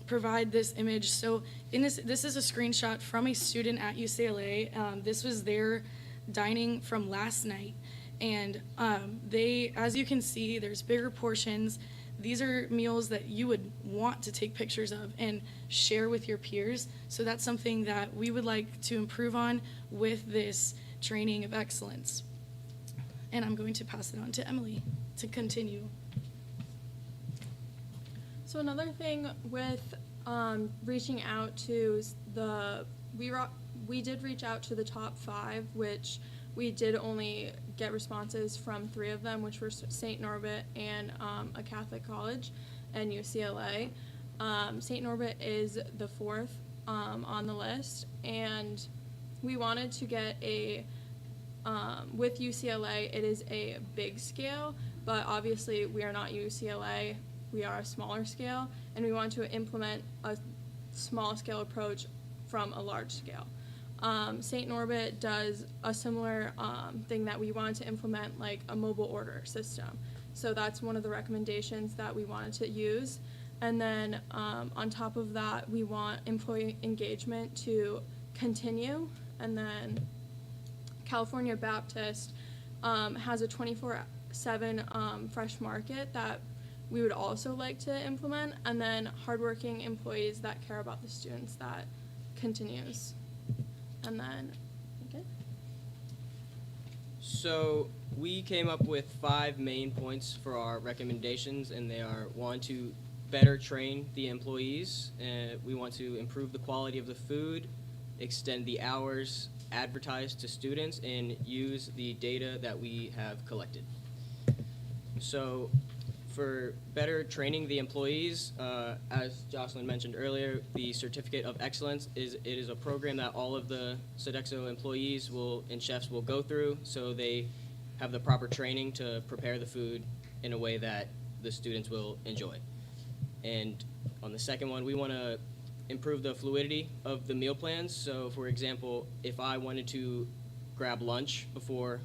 provide this image. So this is a screenshot from a student at UCLA. This was their dining from last night. And they, as you can see, there's bigger portions. These are meals that you would want to take pictures of and share with your peers. So that's something that we would like to improve on with this training of excellence. And I'm going to pass it on to Emily to continue. So another thing with reaching out to we did reach out to the top 5, which we did only get responses from 3 of them, which were St. Norbert and a Catholic college and UCLA. St. Norbert is the 4th on the list, and we wanted to get with UCLA, it is a big scale, but obviously we are not UCLA. We are a smaller scale, and we want to implement a small scale approach from a large scale. St. Norbert does a similar thing that we wanted to implement, like a mobile order system. So that's one of the recommendations that we wanted to use. And then on top of that, we want employee engagement to continue. And then California Baptist has a 24/7 fresh market that we would also like to implement, and then hardworking employees that care about the students, that continues. And then, okay. So we came up with 5 main points for our recommendations, and they are: 1, to better train the employees, we want to improve the quality of the food, extend the hours, advertise to students, and use the data that we have collected. So for better training the employees, as Jocelyn mentioned earlier, the Certificate of Excellence is a program that all of the Sodexo employees and chefs will go through, so they have the proper training to prepare the food in a way that the students will enjoy. And on the second one, we want to improve the fluidity of the meal plans. So, for example, if I wanted to grab lunch before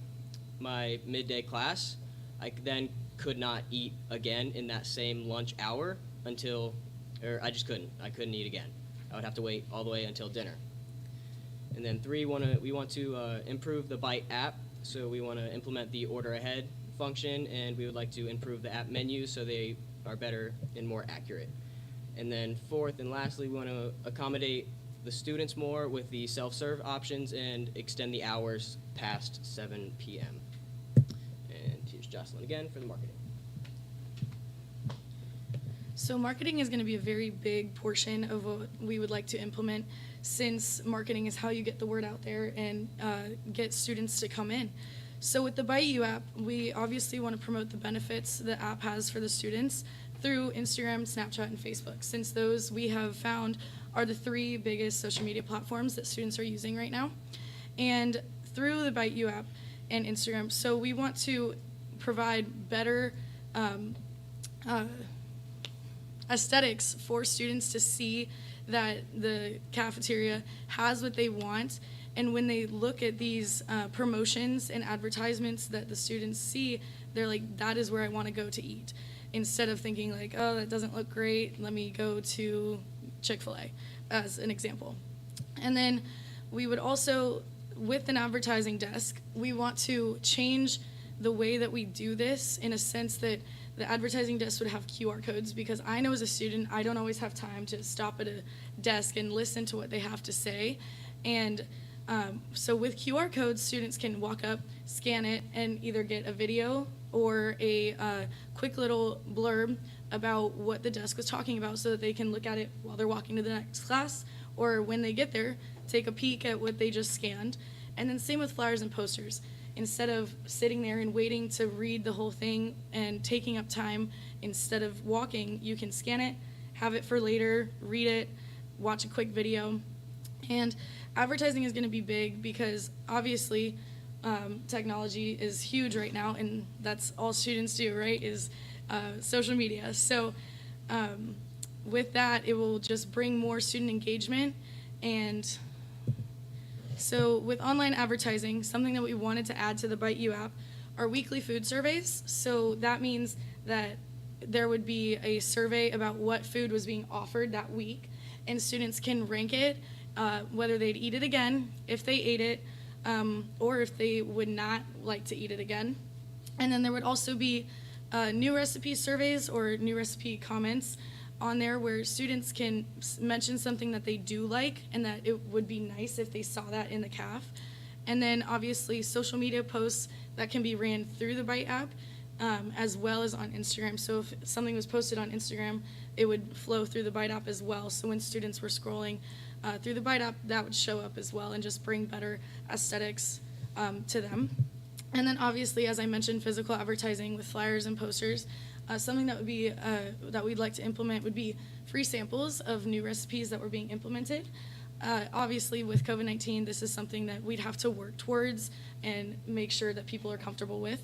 my midday class, I then could not eat again in that same lunch hour or I just couldn't. I couldn't eat again. I would have to wait all the way until dinner. And then three, we want to improve the Bite app. So we want to implement the order ahead function, and we would like to improve the app menus so they are better and more accurate. And then fourth and lastly, we want to accommodate the students more with the self-serve options and extend the hours past 7 p.m. And here's Jocelyn again for the marketing. So marketing is going to be a very big portion of what we would like to implement, since marketing is how you get the word out there and get students to come in. So with the Bite You app, we obviously want to promote the benefits the app has for the students through Instagram, Snapchat, and Facebook, since those we have found are the three biggest social media platforms that students are using right now. And through the Bite You app and Instagram, so we want to provide better aesthetics for students to see that the cafeteria has what they want. And when they look at these promotions and advertisements that the students see, they're like, that is where I want to go to eat. Instead of thinking like, oh, that doesn't look great, let me go to Chick-fil-A, as an example. And then we would also, with an advertising desk, we want to change the way that we do this in a sense that the advertising desk would have QR codes, because I know as a student, I don't always have time to stop at a desk and listen to what they have to say. And so with QR codes, students can walk up, scan it, and either get a video or a quick little blurb about what the desk was talking about, so that they can look at it while they're walking to the next class, or when they get there, take a peek at what they just scanned. And then same with flyers and posters. Instead of sitting there and waiting to read the whole thing and taking up time, instead of walking, you can scan it, have it for later, read it, watch a quick video. And advertising is going to be big because obviously technology is huge right now, and that's all students do, right, is social media. So with that, it will just bring more student engagement. And so with online advertising, something that we wanted to add to the Bite You app are weekly food surveys. So that means that there would be a survey about what food was being offered that week, and students can rank it, whether they'd eat it again, if they ate it, or if they would not like to eat it again. And then there would also be new recipe surveys or new recipe comments on there where students can mention something that they do like and that it would be nice if they saw that in the CAF. And then obviously social media posts that can be ran through the Bite app, as well as on Instagram. So if something was posted on Instagram, it would flow through the Bite app as well. So when students were scrolling through the Bite app, that would show up as well and just bring better aesthetics to them. And then obviously, as I mentioned, physical advertising with flyers and posters. Something that would be that we'd like to implement would be free samples of new recipes that were being implemented. Obviously, with COVID-19, this is something that we'd have to work towards and make sure that people are comfortable with.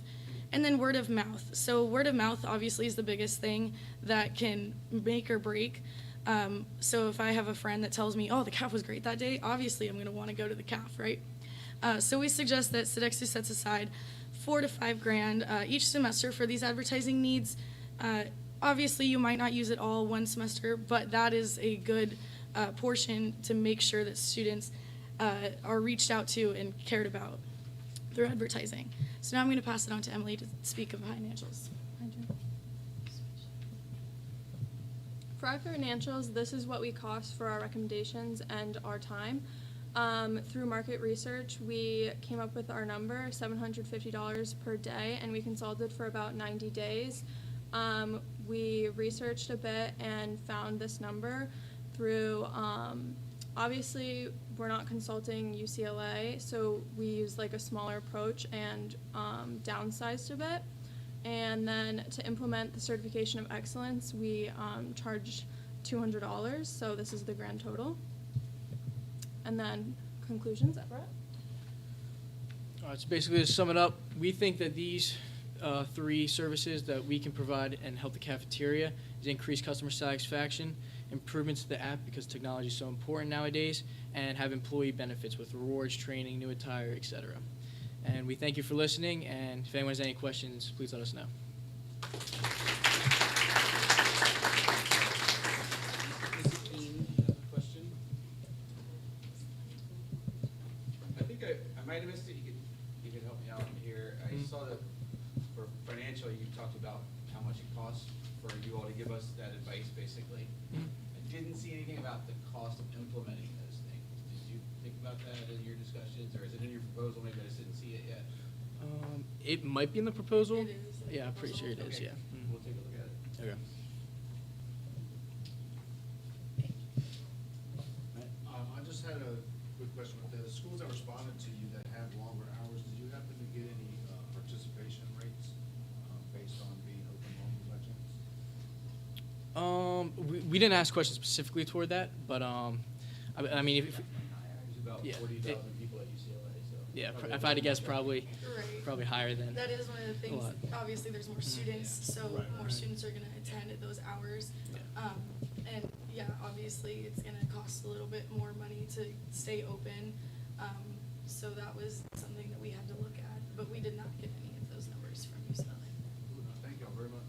And then word of mouth. So word of mouth obviously is the biggest thing that can make or break. So if I have a friend that tells me, oh, the CAF was great that day, obviously I'm going to want to go to the CAF, right? So we suggest that Sodexo sets aside $4,000 to $5,000 each semester for these advertising needs. Obviously, you might not use it all one semester, but that is a good portion to make sure that students are reached out to and cared about through advertising. So now I'm going to pass it on to Emily to speak of financials. For our financials, this is what we cost for our recommendations and our time. Through market research, we came up with our number, $750 per day, and we consulted for about 90 days. We researched a bit and found this number through, obviously, we're not consulting UCLA, so we used like a smaller approach and downsized a bit. And then to implement the certification of excellence, we charged $200, so this is the grand total. And then conclusions, Brett? All right, so basically to sum it up, we think that these three services that we can provide and help the cafeteria is increase customer satisfaction, improvements to the app because technology is so important nowadays, and have employee benefits with rewards, training, new attire, etc. And we thank you for listening, and if anyone has any questions, please let us know. I think I might have missed it. You could help me out here. I saw that for financial, you talked about how much it costs for you all to give us that advice, basically. I didn't see anything about the cost of implementing those things. Did you think about that in your discussions, or is it in your proposal? Maybe I just didn't see it yet. It might be in the proposal. It is. Yeah, I'm pretty sure it is, Okay. yeah. We'll take a look at it. Okay. I just had a quick question with the schools that responded to you that have longer hours. Did you happen to get any participation rates based on being open longer by chance? We didn't ask questions specifically toward that, but I mean, if There's about yeah, 40,000 people at UCLA, so. yeah, if I had to guess, probably Right. higher than That is one of the a things, lot. obviously, there's more students, so more students are gonna attend at those hours. And yeah, obviously, it's gonna cost a little bit more money to stay open. So that was something that we had to look at, but we did not get any of those numbers from UCLA. Thank y'all very much.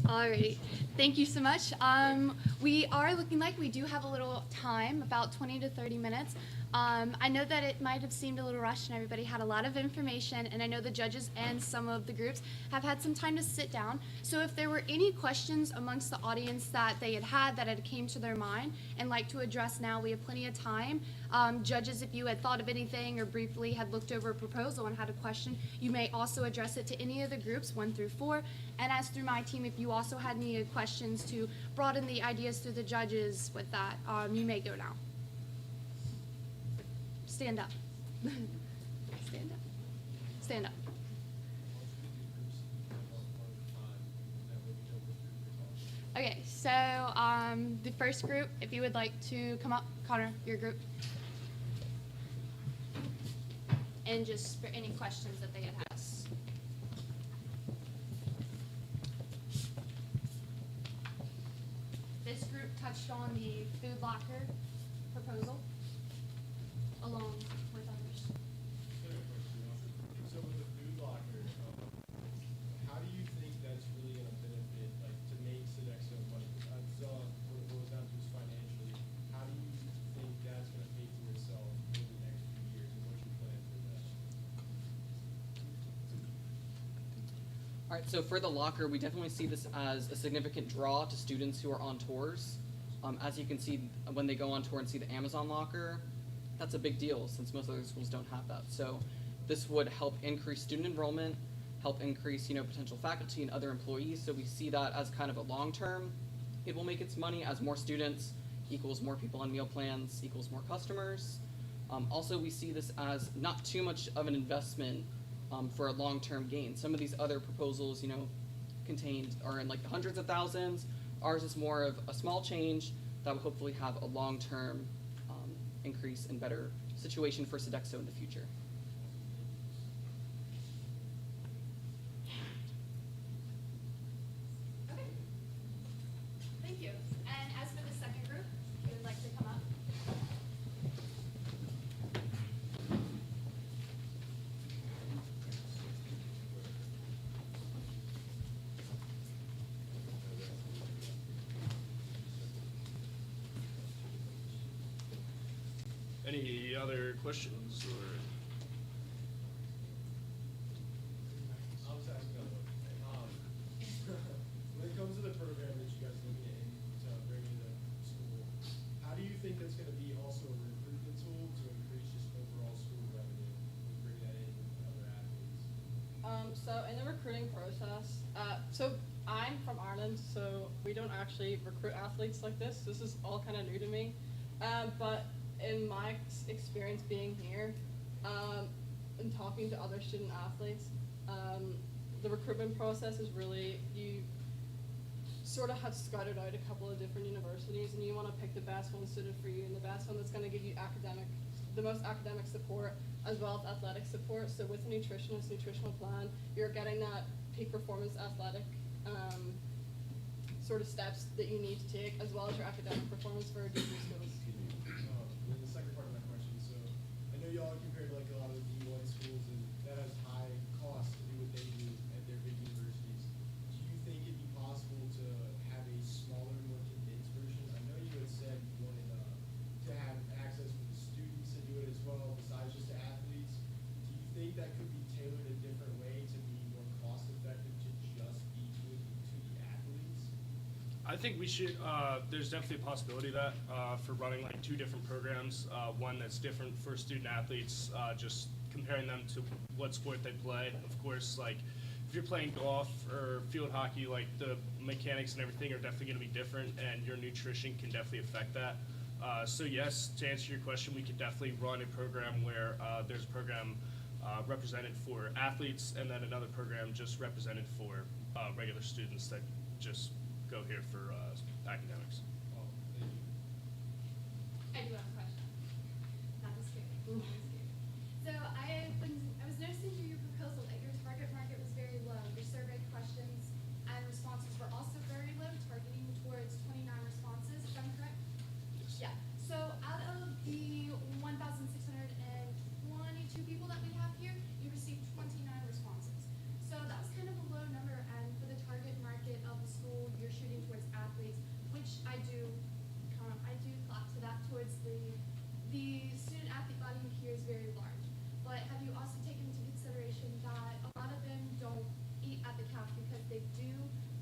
Alrighty, thank you so much. We are looking like we do have a little time, about 20 to 30 minutes. I know that it might have seemed a little rushed and everybody had a lot of information, and I know the judges and some of the groups have had some time to sit down. So if there were any questions amongst the audience that they had that had came to their mind and like to address now, we have plenty of time. Judges, if you had thought of anything or briefly had looked over a proposal and had a question, you may also address it to any of the groups, 1 through 4. And as through my team, if you also had any questions to broaden the ideas through the judges with that, you may go now. Stand up. Stand up. Stand up. Okay, so the first group, if you would like to come up, Connor, your group. And just for any questions that they had asked. This group touched on the food locker proposal along with others. So with the food locker, how do you think that's really going to benefit, like, to make Sodexo money? I saw what it boils down to is financially. How do you think that's going to pay for itself over the next few years, and what's your plan for that? All right, so for the locker, we definitely see this as a significant draw to students who are on tours. As you can see, when they go on tour and see the Amazon locker, that's a big deal since most other schools don't have that. So this would help increase student enrollment, help increase, potential faculty and other employees. So we see that as kind of a long term. It will make its money as more students equals more people on meal plans equals more customers. Also, we see this as not too much of an investment for a long-term gain. Some of these other proposals, contained are in like the hundreds of thousands. Ours is more of a small change that will hopefully have a long-term increase and better situation for Sodexo in the future. Okay. Thank you. And as for the second group, if you would like to come up. Any other questions or? I'll just ask another one. When it comes to the program that you guys are looking at to bring into school, how do you think that's going to be also a recruitment tool to increase just overall school revenue and bring that in with other athletes? So in the recruiting process, so I'm from Ireland, so we don't actually recruit athletes like this. This is all kind of new to me. But in my experience being here, and talking to other student athletes, the recruitment process is really sort of have scattered out a couple of different universities, and you want to pick the best one suited for you and the best one that's going to give you the most academic support as well as athletic support. So with a nutritionist, nutritional plan, you're getting that peak performance athletic sort of steps that you need to take, as well as your academic performance for D3 schools. And the second part of my question, so I know y'all compared to like a lot of the D1 schools, and that has high costs to do what they do at their big universities. Do you think it'd be possible to have a smaller, more condensed version? I know you had said you wanted to have access for the students to do it as well, besides just the athletes. Do you think that could be tailored a different way to be more cost effective to just be doing to the athletes? I think we should, there's definitely a possibility of that for running like two different programs. One that's different for student athletes, just comparing them to what sport they play. Of course, like if you're playing golf or field hockey, like the mechanics and everything are definitely going to be different, and your nutrition can definitely affect that. So yes, to answer your question, we could definitely run a program where there's a program represented for athletes, and then another program just represented for regular students that just go here for academics. Oh, thank you. I do have a question. Not this scary. Not this scary. So I was noticing through your proposal that your target market was very low. Your survey questions and responses were also very low, targeting towards 29 responses, if I'm correct? Yes. Yeah. So out of the 1,622 people that we have here, you received 29 responses. So that was kind of a low number, and for the target market of the school, you're shooting towards athletes, which I do clap to that towards the student athlete body here is very large. But have you also taken into consideration that a lot of them don't eat at the calf because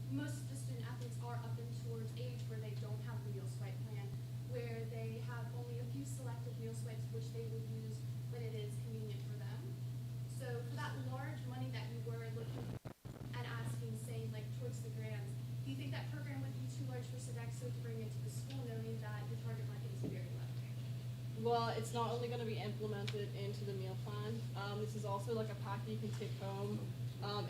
most of the student athletes are up in towards age where they don't have a meal swipe plan, where they have only a few selective meal swipes which they will use when it is convenient for them. So for that large money that you were looking and asking, say, like towards the grants, do you think that program would be too large for Sodexo to bring into the school, knowing that your target market is very low? Well, it's not only going to be implemented into the meal plan. This is also like a pack that you can take home,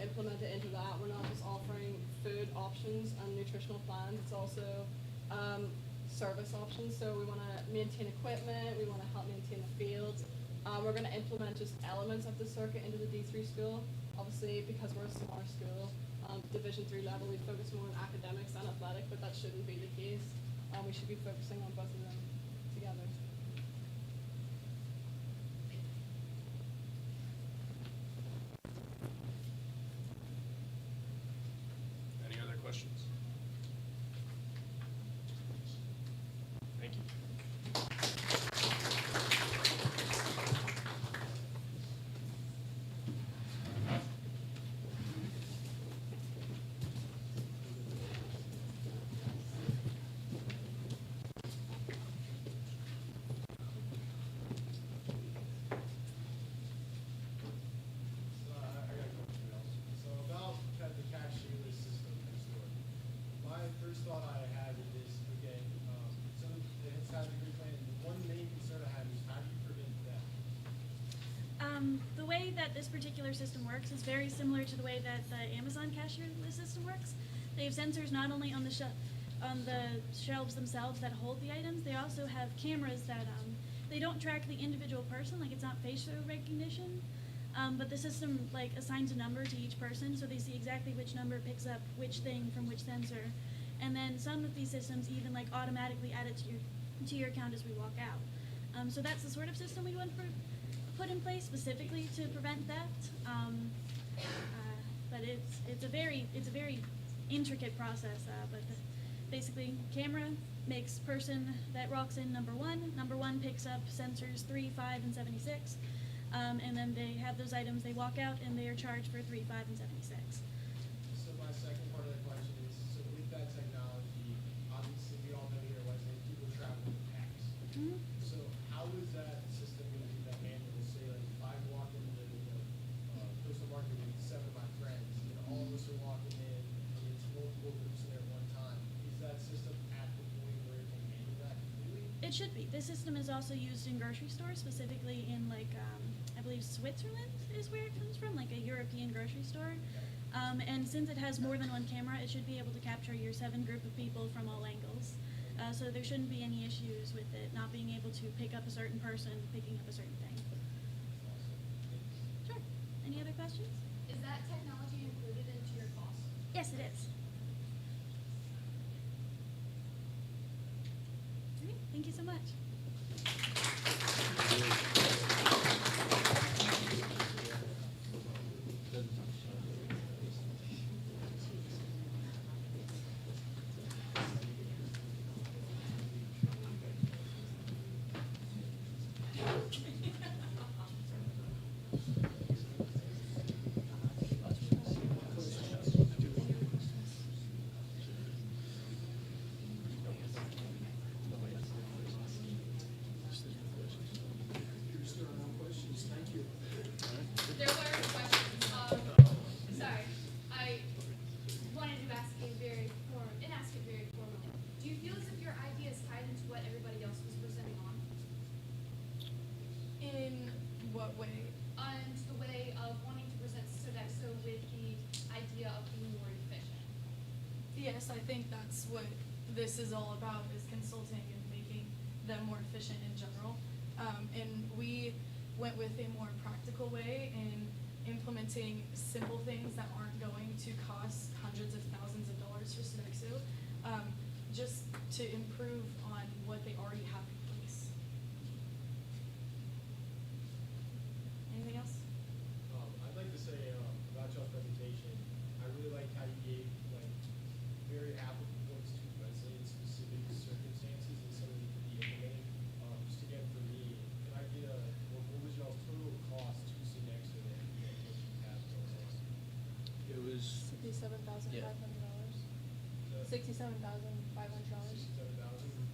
implement it into that. We're not just offering food options and nutritional plans. It's also service options. So we want to maintain equipment. We want to help maintain the fields. We're going to implement just elements of the circuit into the D3 school. Obviously, because we're a smaller school, Division III level, we focus more on academics and athletic, but that shouldn't be the case. We should be focusing on both of them together. Any other questions? Thank you. So I got a question else. So about the cashierless system next door. My first thought I had is, okay, so it's had a good plan. One main concern I had is how do you prevent theft? The way that this particular system works is very similar to the way that the Amazon cashierless system works. They have sensors not only on the shelves themselves that hold the items, they also have cameras that they don't track the individual person, like it's not facial recognition, but the system like assigns a number to each person, so they see exactly which number picks up which thing from which sensor. And then some of these systems even like automatically add it to your account as we walk out. So that's the sort of system we want to put in place specifically to prevent theft. But it's a very intricate process. But basically, camera makes person that walks in number one. Number one picks up sensors 3, 5, and 76. And then they have those items, they walk out, and they are charged for 3, 5, and 76. So my second part of the question is, so with that technology, obviously we all know here at Wesleyan, people travel with packs. Mhm. So how is that system going to do that manual? Say like if I walk into the coastal market with 7 of my friends, and all of us are walking in, and it's multiple groups there at one time, is that system at the point where it can handle that completely? It should be. This system is also used in grocery stores, specifically in like I believe Switzerland is where it comes from, like a European grocery store. And since it has more than one camera, it should be able to capture your 7 group of people from all angles. So there shouldn't be any issues with it not being able to pick up a certain person, picking up a certain thing. Sure. Any other questions? Is that technology included into your cost? Yes, it is. All right, thank you so much. There were questions. Sorry, I wanted to ask it very formally. Do you feel as if your idea is tied into what everybody else was presenting on? In what way? And the way of wanting to present Sodexo with the idea of being more efficient. Yes, I think that's what this is all about, is consulting and making them more efficient in general. And we went with a more practical way in implementing simple things that aren't going to cost hundreds of thousands of dollars for Sodexo, just to improve on what they already have in place. Anything else? I'd like to say about y'all's presentation, I really liked how you gave like very applicable points to Wesley in specific circumstances and some of them could be implemented. Just again for me, can I get what was y'all's total cost to Sodexo that you have going on? It was, $67,500. $67,500. 67,000.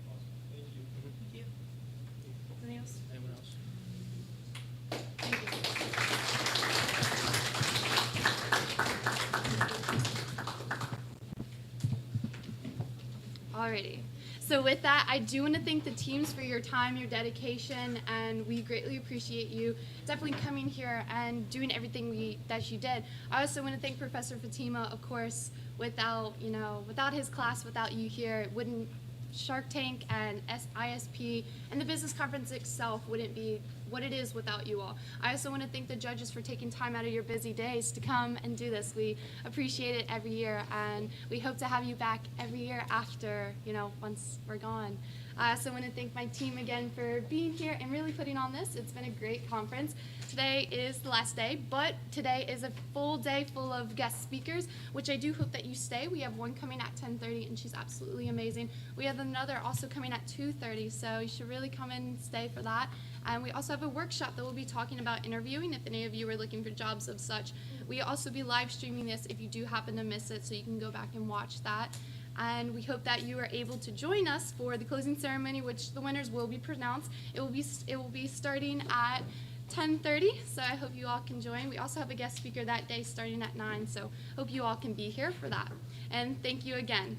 Awesome. Thank you. Thank you. Anything else? anyone else? Thank you. Alrighty. So with that, I do want to thank the teams for your time, your dedication, and we greatly appreciate you definitely coming here and doing everything that you did. I also want to thank Professor Fatima, of course. Without his class, without you here, it wouldn't Shark Tank and ISP and the business conference itself wouldn't be what it is without you all. I also want to thank the judges for taking time out of your busy days to come and do this. We appreciate it every year, and we hope to have you back every year after, once we're gone. I also want to thank my team again for being here and really putting on this. It's been a great conference. Today is the last day, but today is a full day full of guest speakers, which I do hope that you stay. We have one coming at 10:30, and she's absolutely amazing. We have another also coming at 2:30, so you should really come and stay for that. And we also have a workshop that will be talking about interviewing if any of you are looking for jobs of such. We also be live streaming this if you do happen to miss it, so you can go back and watch that. And we hope that you are able to join us for the closing ceremony, which the winners will be pronounced. It will be starting at 10:30, so I hope you all can join. We also have a guest speaker that day starting at 9, so hope you all can be here for that. And thank you again.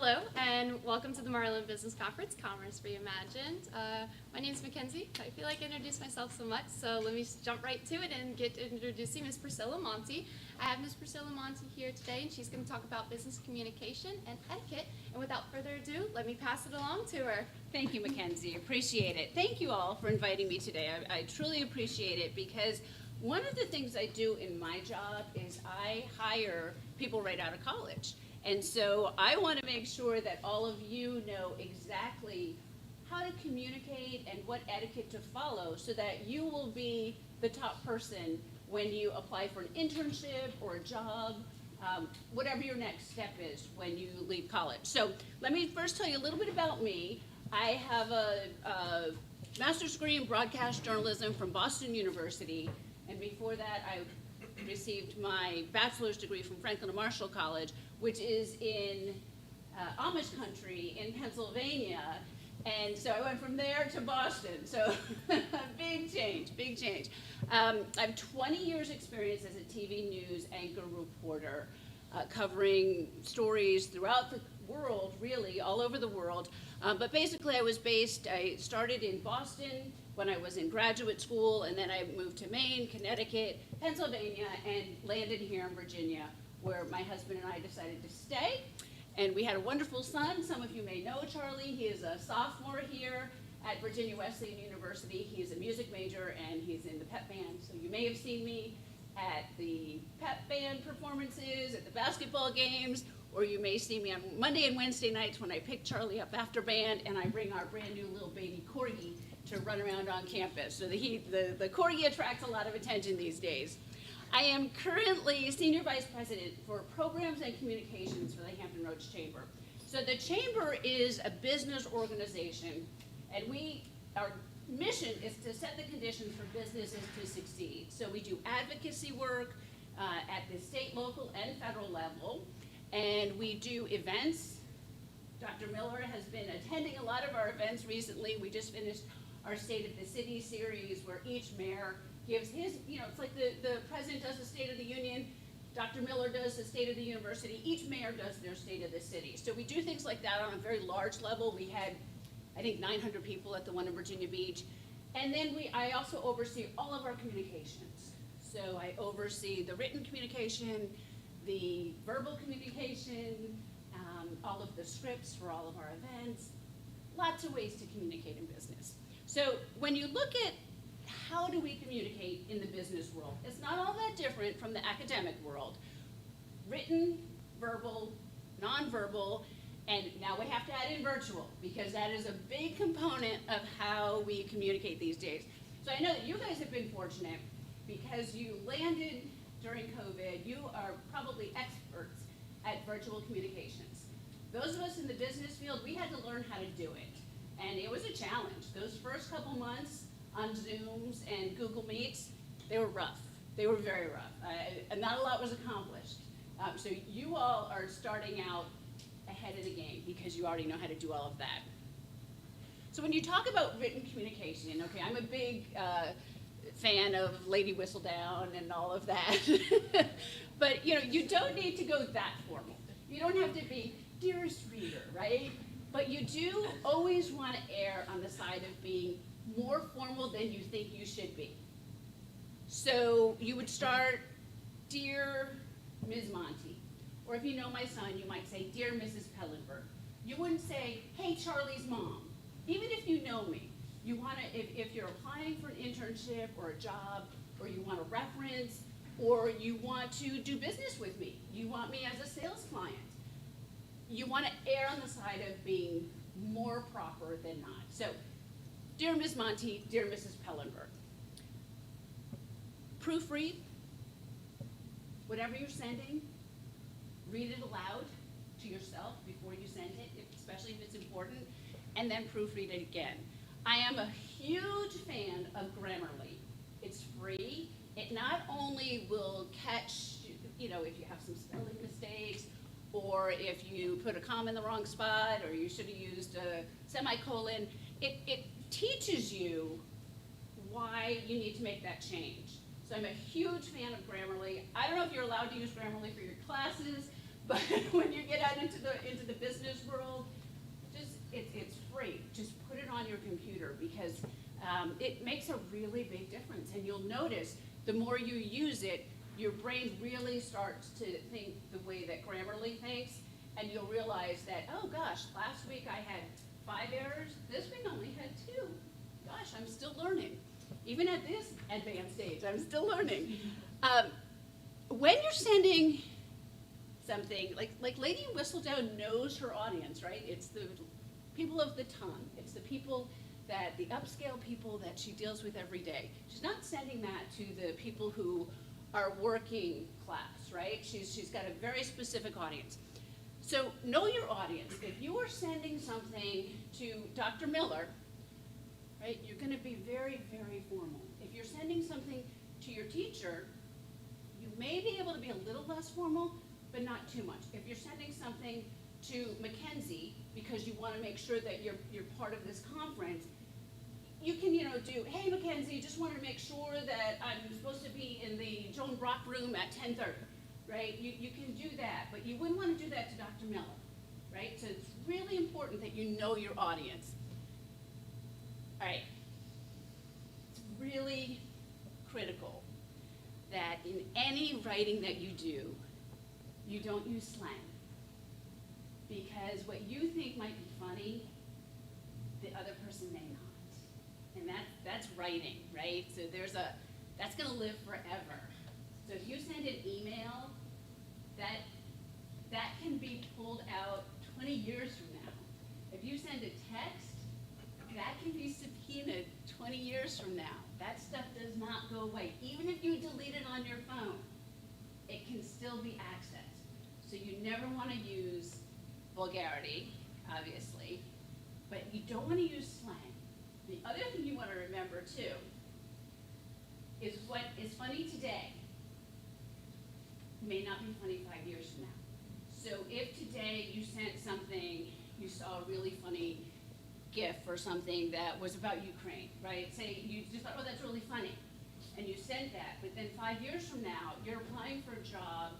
Hello, and welcome to the Marlin Business Conference, Commerce Reimagined. My name is Mackenzie. I feel like I introduced myself so much, so let me jump right to it and get to introducing Ms. Priscilla Monti. I have Ms. Priscilla Monti here today, and she's going to talk about business communication and etiquette. And without further ado, let me pass it along to her. Thank you, Mackenzie. Appreciate it. Thank you all for inviting me today. I truly appreciate it because one of the things I do in my job is I hire people right out of college. And so I want to make sure that all of you know exactly how to communicate and what etiquette to follow so that you will be the top person when you apply for an internship or a job, whatever your next step is when you leave college. So let me first tell you a little bit about me. I have a master's degree in broadcast journalism from Boston University, and before that I received my bachelor's degree from Franklin and Marshall College, which is in Amish country in Pennsylvania. And so I went from there to Boston. So big change, big change. I have 20 years experience as a TV news anchor reporter, covering stories throughout the world, really, all over the world. But basically I started in Boston when I was in graduate school, and then I moved to Maine, Connecticut, Pennsylvania, and landed here in Virginia, where my husband and I decided to stay. And we had a wonderful son. Some of you may know Charlie. He is a sophomore here at Virginia Wesleyan University. He is a music major, and he's in the pep band. So you may have seen me at the pep band performances, at the basketball games, or you may see me on Monday and Wednesday nights when I pick Charlie up after band and I bring our brand new little baby Corgi to run around on campus. So the Corgi attracts a lot of attention these days. I am currently Senior Vice President for Programs and Communications for the Hampton Roads Chamber. So the Chamber is a business organization, and our mission is to set the conditions for businesses to succeed. So we do advocacy work at the state, local, and federal level, and we do events. Dr. Miller has been attending a lot of our events recently. We just finished our State of the City series where each mayor gives his, it's like the president does the State of the Union, Dr. Miller does the State of the University, each mayor does their State of the City. So we do things like that on a very large level. We had, I think, 900 people at the one in Virginia Beach. And then I also oversee all of our communications. So I oversee the written communication, the verbal communication, all of the scripts for all of our events, lots of ways to communicate in business. So when you look at how do we communicate in the business world, it's not all that different from the academic world. Written, verbal, nonverbal, and now we have to add in virtual because that is a big component of how we communicate these days. So I know that you guys have been fortunate because you landed during COVID. You are probably experts at virtual communications. Those of us in the business field, we had to learn how to do it. And it was a challenge. Those first couple months on Zooms and Google Meets, they were rough. They were very rough. And not a lot was accomplished. So you all are starting out ahead of the game because you already know how to do all of that. So when you talk about written communication, okay, I'm a big fan of Lady Whistledown and all of that. But you don't need to go that formal. You don't have to be dearest reader, right? But you do always want to err on the side of being more formal than you think you should be. So you would start, Dear Ms. Monti. Or if you know my son, you might say, Dear Mrs. Pellenberg. You wouldn't say, Hey, Charlie's mom. Even if you know me, you want to, if you're applying for an internship or a job, or you want a reference, or you want to do business with me, you want me as a sales client, you want to err on the side of being more proper than not. So, Dear Ms. Monti, Dear Mrs. Pellenberg. Proofread whatever you're sending. Read it aloud to yourself before you send it, especially if it's important, and then proofread it again. I am a huge fan of Grammarly. It's free. It not only will catch, if you have some spelling mistakes, or if you put a comma in the wrong spot, or you should have used a semicolon, it teaches you why you need to make that change. So I'm a huge fan of Grammarly. I don't know if you're allowed to use Grammarly for your classes, But when you get out into the business world, just it's free. Just put it on your computer because it makes a really big difference. And you'll notice the more you use it, your brain really starts to think the way that Grammarly thinks, and you'll realize that, oh gosh, last week I had 5 errors, this week I only had 2. Gosh, I'm still learning. Even at this advanced age, I'm still learning. When you're sending something, like Lady Whistledown knows her audience, right? It's the people of the tongue. It's the people the upscale people that she deals with every day. She's not sending that to the people who are working class, right? She's got a very specific audience. So know your audience. If you are sending something to Dr. Miller, right, you're gonna be very, very formal. If you're sending something to your teacher, you may be able to be a little less formal, but not too much. If you're sending something to Mackenzie because you want to make sure that you're part of this conference, you can, do, hey Mackenzie, just want to make sure that I'm supposed to be in the Joan Brock room at 10:30, right? You can do that, but you wouldn't want to do that to Dr. Miller, right? So it's really important that you know your audience. All right, it's really critical that in any writing that you do, you don't use slang. Because what you think might be funny, the other person may not. And that's writing, right? So that's gonna live forever. So if you send an email, that can be pulled out 20 years from now. If you send a text, that can be subpoenaed 20 years from now. That stuff does not go away. Even if you delete it on your phone, it can still be accessed. So you never want to use vulgarity, obviously, but you don't want to use slang. The other thing you want to remember, too, is what is funny today may not be funny 5 years from now. So if today you sent something, you saw a really funny GIF or something that was about Ukraine, right? Say you just thought, oh, that's really funny, and you sent that, but then 5 years from now, you're applying for a job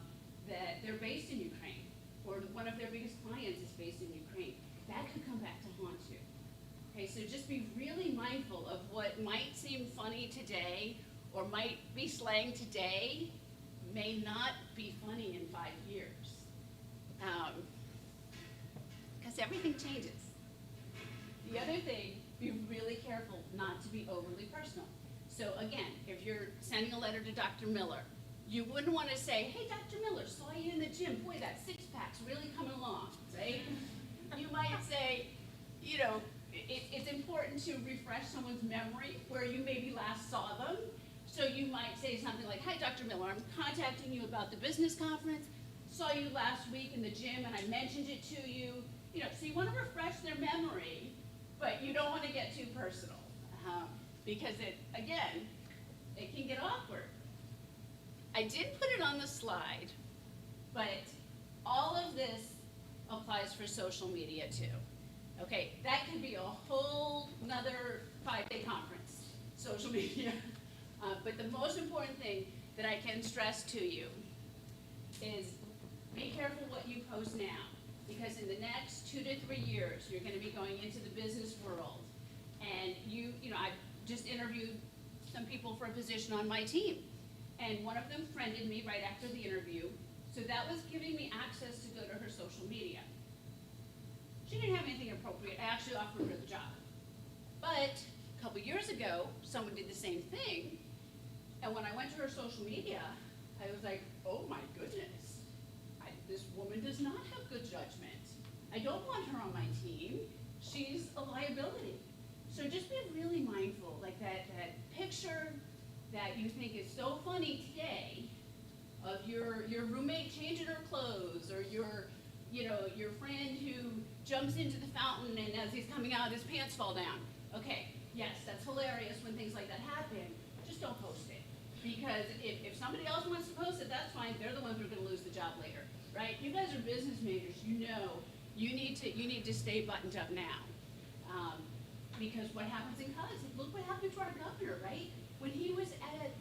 that they're based in Ukraine, or one of their biggest clients is based in Ukraine. That could come back to haunt you. Okay, so just be really mindful of what might seem funny today, or might be slang today, may not be funny in 5 years. Because everything changes. The other thing, be really careful not to be overly personal. So again, if you're sending a letter to Dr. Miller, you wouldn't want to say, hey, Dr. Miller, saw you in the gym. Boy, that six-pack's really coming along, right? You might say, it's important to refresh someone's memory where you maybe last saw them. So you might say something like, hi, Dr. Miller, I'm contacting you about the business conference. Saw you last week in the gym and I mentioned it to you. So you want to refresh their memory, but you don't want to get too personal because it can get awkward. I did put it on the slide, but all of this applies for social media too. Okay, that could be a whole nother 5-day conference, social media. But the most important thing that I can stress to you is be careful what you post now, because in the next 2 to 3 years, you're going to be going into the business world, and I've just interviewed some people for a position on my team, and one of them friended me right after the interview, so that was giving me access to go to her social media. She didn't have anything appropriate. I actually offered her the job. But a couple years ago, someone did the same thing, and when I went to her social media, I was like, oh my goodness, this woman does not have good judgment. I don't want her on my team. She's a liability. So just be really mindful, like that picture that you think is so funny today of your roommate changing her clothes, or your friend who jumps into the fountain and as he's coming out his pants fall down. Okay, yes, that's hilarious when things like that happen. Just don't post it. Because if somebody else wants to post it, that's fine. They're the ones who are going to lose the job later, right? You guys are business majors. You need to stay buttoned up now. Because what happens in college? Look what happened to our governor, right? When he was at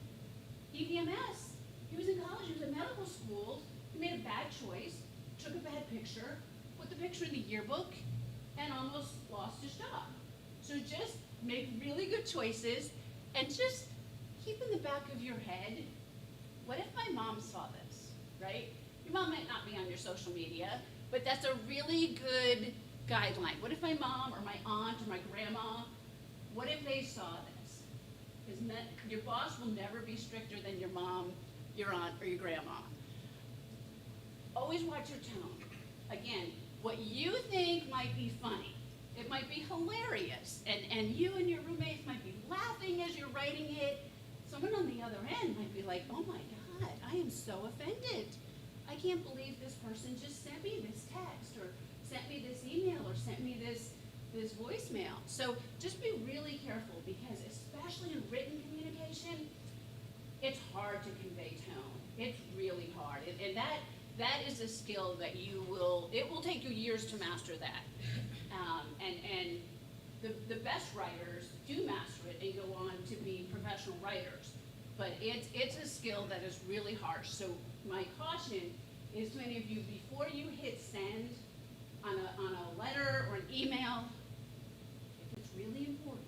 EVMS, he was in college. He was at medical school. He made a bad choice. took a bad picture, put the picture in the yearbook, and almost lost his job. So just make really good choices and just keep in the back of your head, what if my mom saw this, right? Your mom might not be on your social media, but that's a really good guideline. What if my mom or my aunt or my grandma, what if they saw this? Because your boss will never be stricter than your mom, your aunt, or your grandma. Always watch your tone. Again, what you think might be funny, it might be hilarious, and you and your roommates might be laughing as you're writing it. Someone on the other end might be like, oh my God, I am so offended. I can't believe this person just sent me this text, or sent me this email, or sent me this voicemail. So just be really careful, because especially in written communication, it's hard to convey tone. It's really hard. And that is a skill that it will take you years to master that. And the best writers do master it and go on to be professional writers. But it's a skill that is really harsh. So my caution is to any of you, before you hit send on a letter or an email, if it's really important,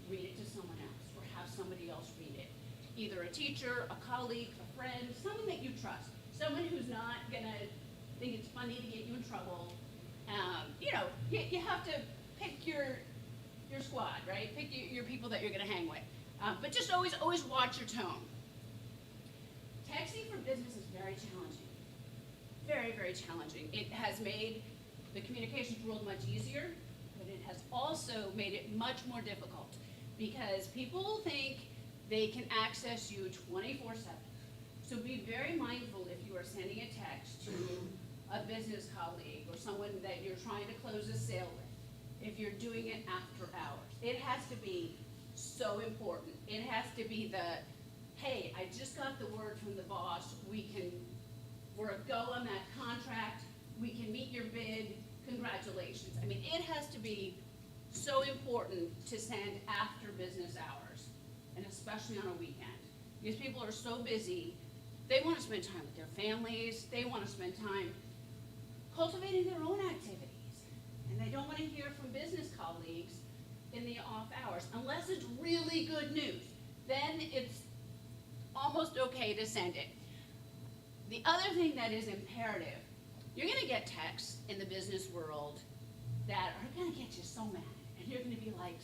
read it to someone else or have somebody else read it. Either a teacher, a colleague, a friend, someone that you trust. Someone who's not gonna think it's funny to get you in trouble. You have to pick your squad, right? Pick your people that you're gonna hang with. But just always watch your tone. Texting for business is very challenging. Very, very challenging. It has made the communications world much easier, but it has also made it much more difficult, because people think they can access you 24/7. So be very mindful if you are sending a text to a business colleague or someone that you're trying to close a sale with, if you're doing it after hours. It has to be so important. It has to be hey, I just got the word from the boss, we're a go on that contract, we can meet your bid, congratulations. I mean, it has to be so important to send after business hours, and especially on a weekend. Because people are so busy, they want to spend time with their families, they want to spend time cultivating their own activities, and they don't want to hear from business colleagues in the off hours, unless it's really good news. Then it's almost okay to send it. The other thing that is imperative, you're going to get texts in the business world that are going to get you so mad, and you're going to be like,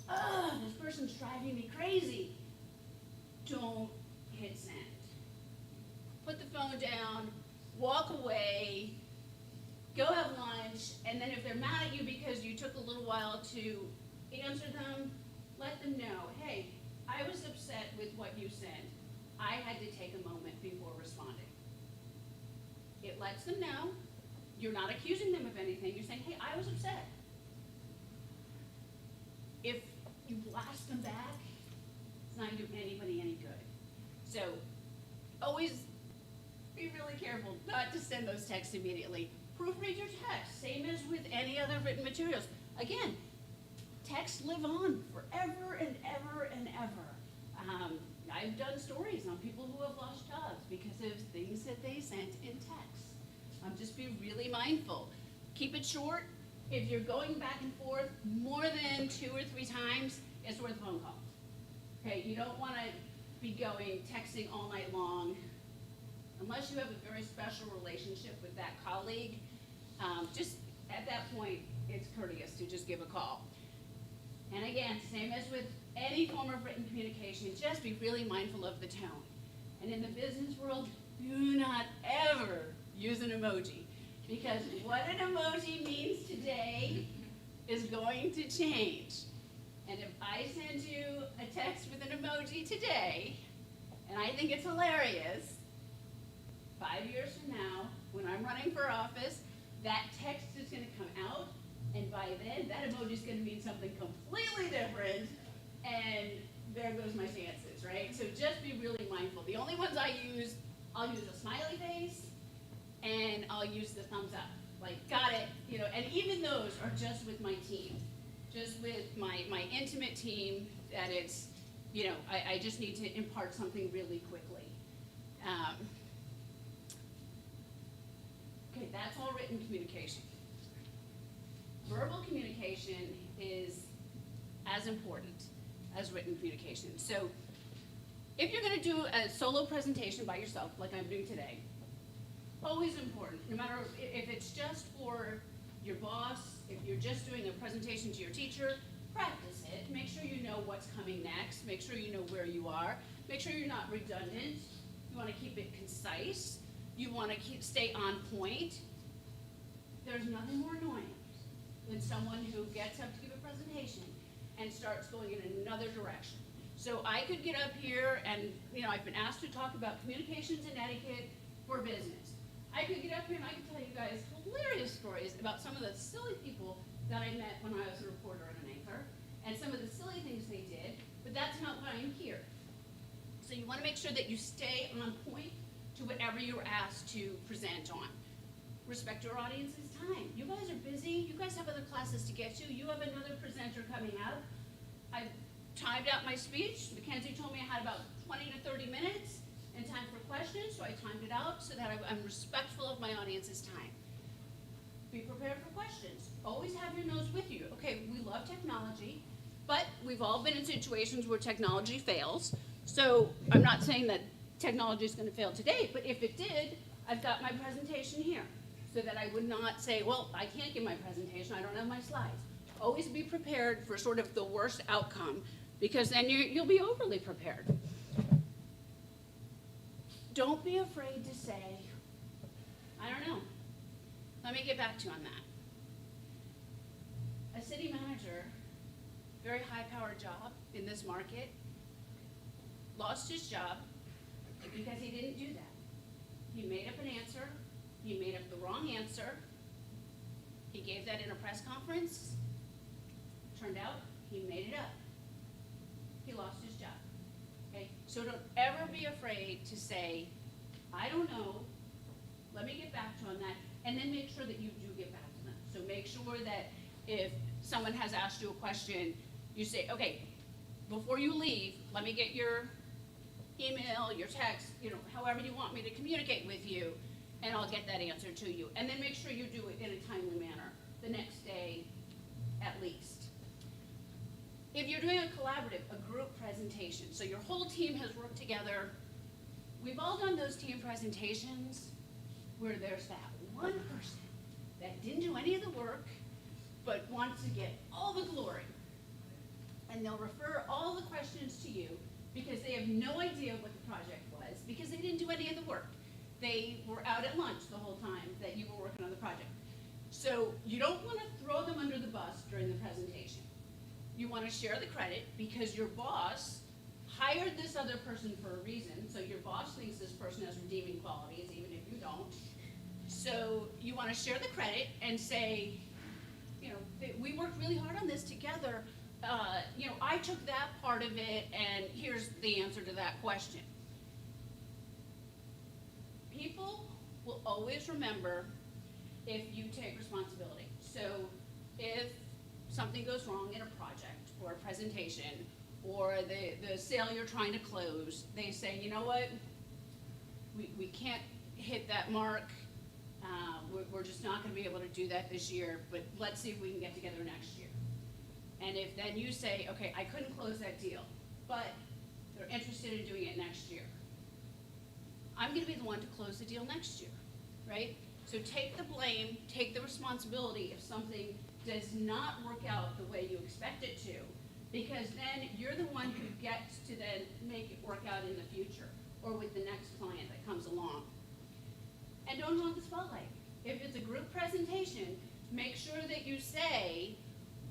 ugh, this person's driving me crazy. Don't hit send. Put the phone down, walk away, go have lunch, and then if they're mad at you because you took a little while to answer them, let them know, hey, I was upset with what you said. I had to take a moment before responding. It lets them know. You're not accusing them of anything. You're saying, hey, I was upset. If you blast them back, it's not going to do anybody any good. So always be really careful not to send those texts immediately. Proofread your text, same as with any other written materials. Again, texts live on forever and ever and ever. I've done stories on people who have lost jobs because of things that they sent in text. Just be really mindful. Keep it short. If you're going back and forth more than 2 or 3 times, it's worth a phone call. Okay, you don't want to be texting all night long unless you have a very special relationship with that colleague. Just at that point, it's courteous to just give a call. And again, same as with any form of written communication, just be really mindful of the tone. And in the business world, do not ever use an emoji, because what an emoji means today is going to change. And if I send you a text with an emoji today, and I think it's hilarious, 5 years from now, when I'm running for office, that text is going to come out, and by then, that emoji is going to mean something completely different, and there goes my chances, right? So just be really mindful. The only ones I'll use a smiley face, and I'll use the thumbs up, like, got it, and even those are just with my team, just with my intimate team, that it's, I just need to impart something really quickly. Okay, written communication. Verbal communication is as important as written communication. So if you're gonna do a solo presentation by yourself, like I'm doing today, always important, no matter if it's just for your boss, if you're just doing a presentation to your teacher, practice it. Make sure you know what's coming next. Make sure you know where you are. Make sure you're not redundant. You wanna keep it concise. You wanna stay on point. There's nothing more annoying than someone who gets up to give a presentation and starts going in another direction. So I could get up here and, I've been asked to talk about communications and etiquette for business. I could get up here and I could tell you guys hilarious stories about some of the silly people that I met when I was a reporter and an anchor, and some of the silly things they did, but that's not why I'm here. So you wanna make sure that you stay on point to whatever you're asked to present on. Respect your audience's time. You guys are busy, you guys have other classes to get to, you have another presenter coming up. I timed out my speech. Mackenzie told me I had about 20 to 30 minutes and time for questions, so I timed it out so that I'm respectful of my audience's time. Be prepared for questions. Always have your notes with you. Okay, we love technology, but we've all been in situations where technology fails. So I'm not saying that technology is gonna fail today, but if it did, I've got my presentation here so that I would not say, well, I can't give my presentation, I don't have my slides. Always be prepared for sort of the worst outcome, because then you'll be overly prepared. Don't be afraid to say, I don't know. Let me get back to you on that. A city manager, very high-powered job in this market, lost his job because he didn't do that. He made up an answer. He made up the wrong answer. He gave that in a press conference. Turned out, he made it up. He lost his job, okay? So don't ever be afraid to say, I don't know, let me get back to you on that, and then make sure that you do get back to them. So make sure that if someone has asked you a question, you say, okay, before you leave, let me get your email, your text, however you want me to communicate with you, and I'll get that answer to you. And then make sure you do it in a timely manner, the next day at least. If you're doing a collaborative, a group presentation, so your whole team has worked together, we've all done those team presentations where there's that one person that didn't do any of the work, but wants to get all the glory. And they'll refer all the questions to you because they have no idea what the project was, because they didn't do any of the work. They were out at lunch the whole time that you were working on the project. So you don't want to throw them under the bus during the presentation. You want to share the credit because your boss hired this other person for a reason, so your boss thinks this person has redeeming qualities, even if you don't. So you want to share the credit and say, we worked really hard on this together. I took that part of it, and here's the answer to that question. People will always remember if you take responsibility. So if something goes wrong in a project or a presentation or the sale you're trying to close, they say, you know what, we can't hit that mark. We're just not going to be able to do that this year, but let's see if we can get together next year. And if then you say, okay, I couldn't close that deal, but they're interested in doing it next year, I'm going to be the one to close the deal next year, right? So take the blame, take the responsibility if something does not work out the way you expect it to, because then you're the one who gets to then make it work out in the future or with the next client that comes along. And don't hog the spotlight. If it's a group presentation, make sure that you say,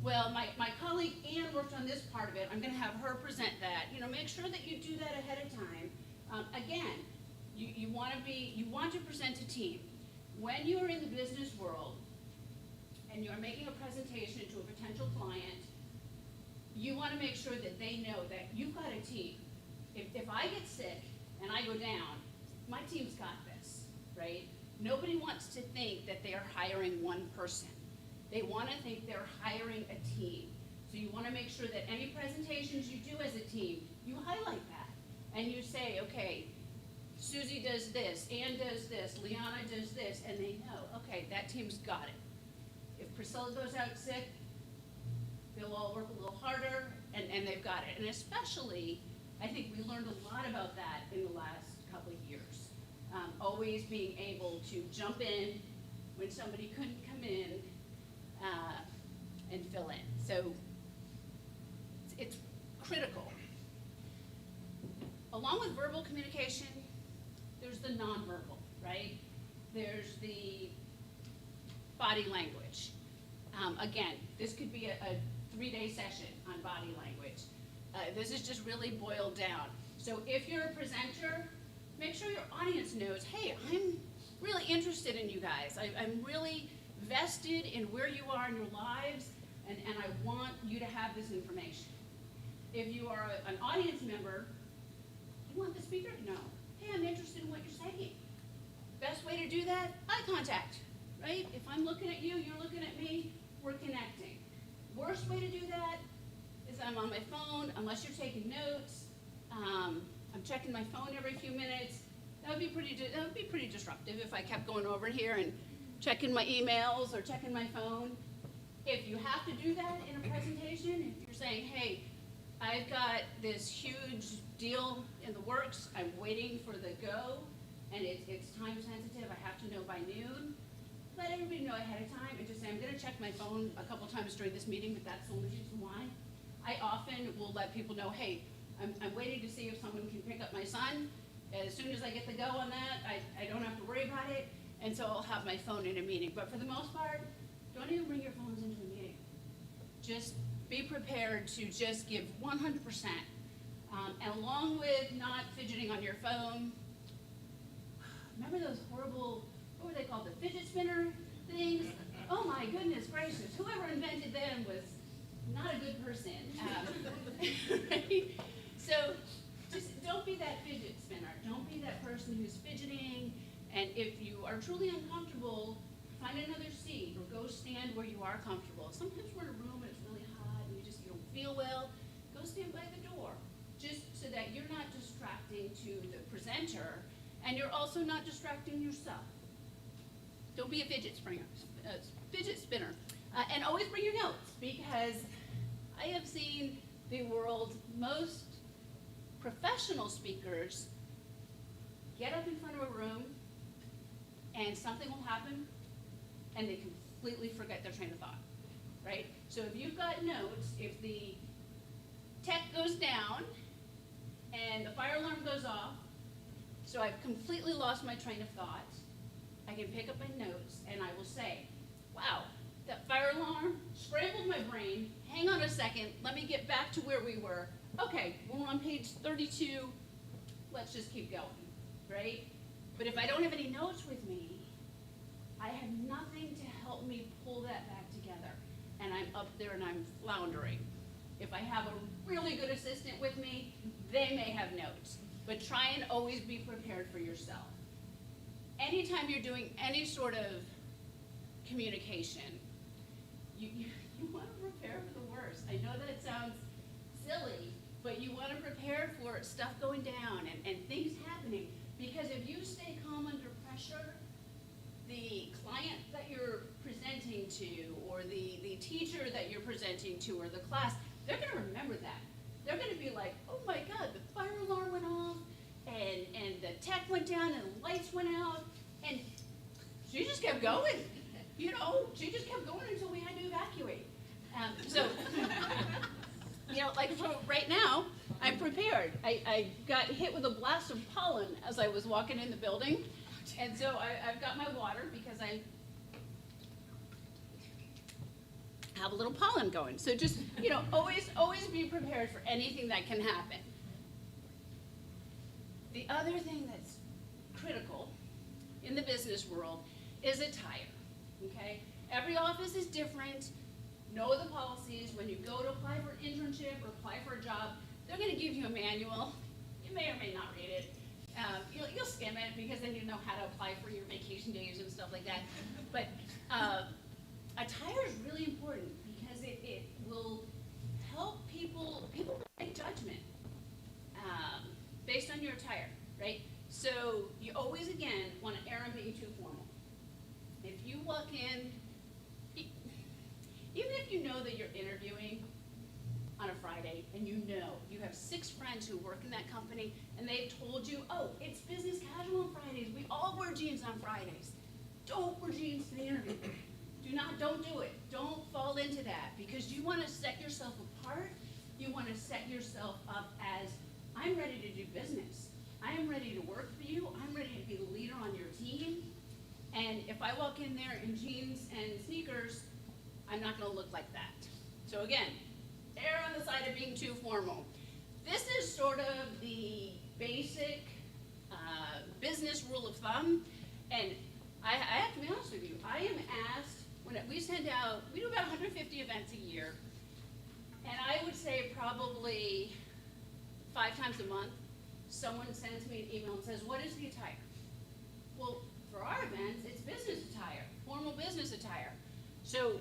well, my colleague Ann worked on this part of it, I'm going to have her present that. Make sure that you do that ahead of time. Again, you want to present a team. When you're in the business world and you're making a presentation to a potential client, you want to make sure that they know that you've got a team. If I get sick and I go down, my team's got this, right? Nobody wants to think that they're hiring one person. They want to think they're hiring a team. So you want to make sure that any presentations you do as a team, you highlight that. And you say, okay, Susie does this, Ann does this, Liana does this, and they know, okay, that team's got it. If Priscilla goes out sick, they'll all work a little harder, and they've got it. And especially, I think we learned a lot about that in the last couple of years. Always being able to jump in when somebody couldn't come in and fill in. So it's critical. Along with verbal communication, there's the nonverbal, right? There's the body language. Again, this could be a 3-day session on body language. This is just really boiled down. So if you're a presenter, make sure your audience knows, hey, I'm really interested in you guys. I'm really vested in where you are in your lives, and I want you to have this information. If you are an audience member, you want the speaker to know, hey, I'm interested in what you're saying. Best way to do that, eye contact, right? If I'm looking at you, you're looking at me, we're connecting. Worst way to do that is I'm on my phone, unless you're taking notes. I'm checking my phone every few minutes. That would be pretty disruptive if I kept going over here and checking my emails or checking my phone. If you have to do that in a presentation, if you're saying, hey, I've got this huge deal in the works, I'm waiting for the go, and it's time sensitive, I have to know by noon, let everybody know ahead of time and just say, I'm gonna check my phone a couple times during this meeting, but that's the only reason why. I often will let people know, hey, I'm waiting to see if someone can pick up my son. As soon as I get the go on that, I don't have to worry about it, and so I'll have my phone in a meeting. But for the most part, don't even bring your phones into a meeting. Just be prepared to just give 100%. And along with not fidgeting on your phone, remember those horrible, what were they called, the fidget spinner things? Oh my goodness gracious, whoever invented them was not a good person. Right? So just don't be that fidget spinner. Don't be that person who's fidgeting. And if you are truly uncomfortable, find another seat or go stand where you are comfortable. Sometimes we're in a room and it's really hot and you don't feel well. Go stand by the door, just so that you're not distracting to the presenter and you're also not distracting yourself. Don't be a fidget spinner. And always bring your notes, because I have seen the world's most professional speakers get up in front of a room and something will happen and they completely forget their train of thought, right? So if you've got notes, if the tech goes down and the fire alarm goes off, so I've completely lost my train of thought, I can pick up my notes and I will say, wow, that fire alarm scrambled my brain. Hang on a second, let me get back to where we were. Okay, we're on page 32, let's just keep going, right? But if I don't have any notes with me, I have nothing to help me pull that back together. And I'm up there and I'm floundering. If I have a really good assistant with me, they may have notes. But try and always be prepared for yourself. Anytime you're doing any sort of communication, you want to prepare for the worst. I know that sounds silly, but you want to prepare for stuff going down and things happening. Because if you stay calm under pressure, the client that you're presenting to, or the teacher that you're presenting to, or the class, they're going to remember that. They're going to be like, oh my God, the fire alarm went off, and the tech went down, and the lights went out, and she just kept going. You know, she just kept going until we had to evacuate. So, you know, like right now, I'm prepared. I got hit with a blast of pollen as I was walking in the building, and so I've got my water because I have a little pollen going. So just, you know, always be prepared for anything that can happen. The other thing that's critical in the business world is attire, okay? Every office is different. Know the policies. When you go to apply for an internship or apply for a job, they're going to give you a manual. You may or may not read it. You'll skim it because then you know how to apply for your vacation days and stuff like that. But attire is really important because it will help people make judgment based on your attire, right? So you always, again, want to err on being too formal. If you walk in, even if you know that you're interviewing on a Friday and you know you have 6 friends who work in that company and they've told you, oh, it's business casual on Fridays. We all wear jeans on Fridays. Don't wear jeans to the interview. Don't do it. Don't fall into that, because you want to set yourself apart. You want to set yourself up as, I'm ready to do business. I am ready to work for you. I'm ready to be the leader on your team. And if I walk in there in jeans and sneakers, I'm not going to look like that. So again, err on the side of being too formal. This is sort of the basic business rule of thumb. And I have to be honest with you, I am asked, when we send out, we do about 150 events a year, and I would say probably 5 times a month, someone sends me an email and says, what is the attire? Well, for our events, it's business attire, formal business attire. So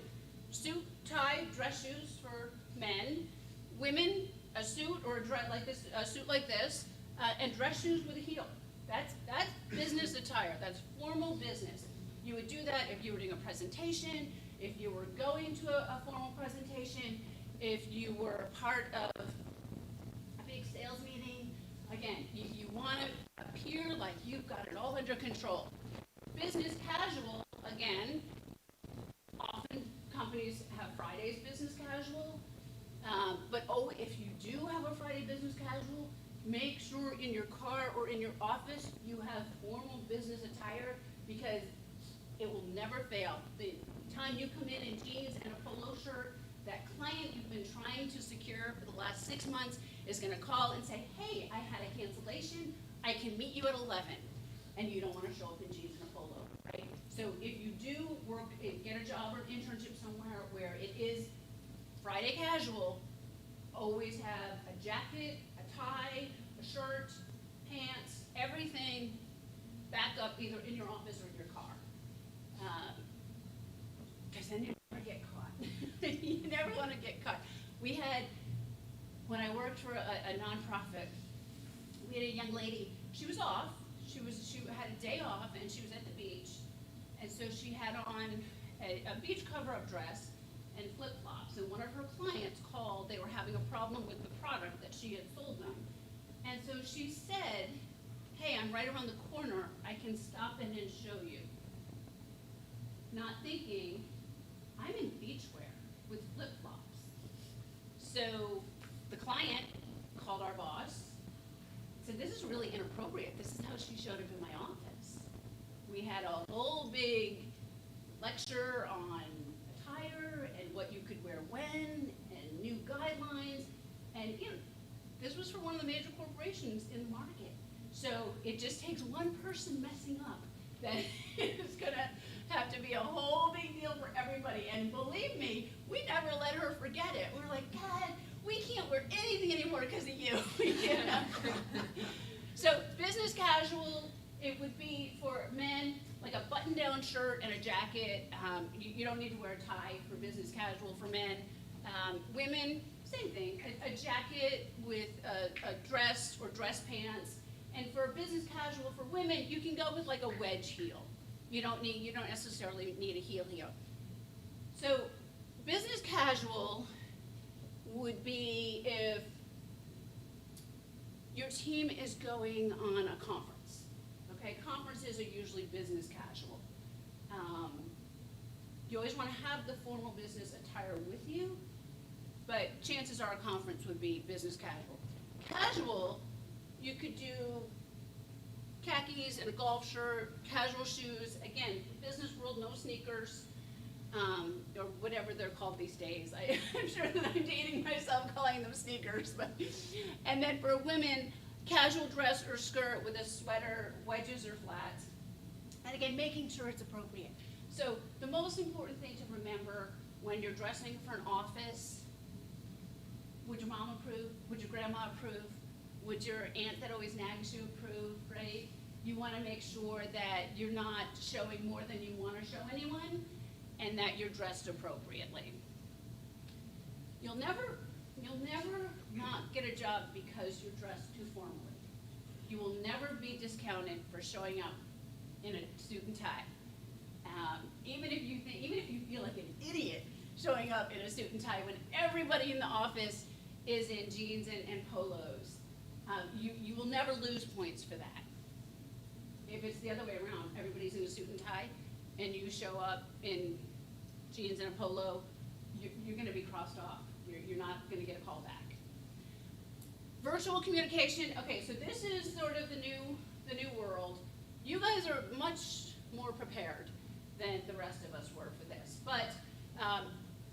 suit, tie, dress shoes for men, women, a suit or a dress like this, a suit like this, and dress shoes with a heel. That's business attire. That's formal business. You would do that if you were doing a presentation, if you were going to a formal presentation, if you were part of a big sales meeting. Again, you want to appear like you've got it all under control. Business casual, again, often companies have Fridays business casual, but if you do have a Friday business casual, make sure in your car or in your office you have formal business attire, because it will never fail. The time you come in jeans and a polo shirt, that client you've been trying to secure for the last 6 months is going to call and say, hey, I had a cancellation, I can meet you at 11, and you don't want to show up in jeans and a polo, right? So if you do work, get a job or internship somewhere where it is Friday casual, always have a jacket, a tie, a shirt, pants, everything back up either in your office or in your car. Because then you never get caught. You never want to get caught. We had, when I worked for a nonprofit, we had a young lady, she was off, she had a day off, and she was at the beach, and so she had on a beach cover-up dress and flip-flops, and one of her clients called. They were having a problem with the product that she had sold them, and so she said, hey, I'm right around the corner, I can stop in and show you. Not thinking, I'm in beachwear with flip-flops. So the client called our boss, said, this is really inappropriate. This is how she showed up in my office. We had a whole big lecture on attire and what you could wear when and new guidelines. And this was for one of the major corporations in the market. So it just takes one person messing up that it's going to have to be a whole big deal for everybody. And believe me, we never let her forget it. We were like, God, we can't wear anything anymore because of you. We can't. So business casual, it would be for men, like a button-down shirt and a jacket. You don't need to wear a tie for business casual for men. Women, same thing, a jacket with a dress or dress pants. And for business casual for women, you can go with like a wedge heel. You don't necessarily need a heel. So business casual would be if your team is going on a conference. Okay, conferences are usually business casual. You always want to have the formal business attire with you, but chances are a conference would be business casual. Casual, you could do khakis and a golf shirt, casual shoes. Again, business world, no sneakers, or whatever they're called these days. I'm sure that I'm dating myself calling them sneakers. And then for women, casual dress or skirt with a sweater, wedges or flats. And again, making sure it's appropriate. So the most important thing to remember when you're dressing for an office, would your mom approve? Would your grandma approve? Would your aunt that always nags you approve, right? You want to make sure that you're not showing more than you want to show anyone, and that you're dressed appropriately. You'll never not get a job because you're dressed too formally. You will never be discounted for showing up in a suit and tie. Even if you feel like an idiot showing up in a suit and tie when everybody in the office is in jeans and polos, you will never lose points for that. If it's the other way around, everybody's in a suit and tie, and you show up in jeans and a polo, you're going to be crossed off. You're not going to get a call back. Virtual communication. Okay, so this is sort of the new world. You guys are much more prepared than the rest of us were for this, but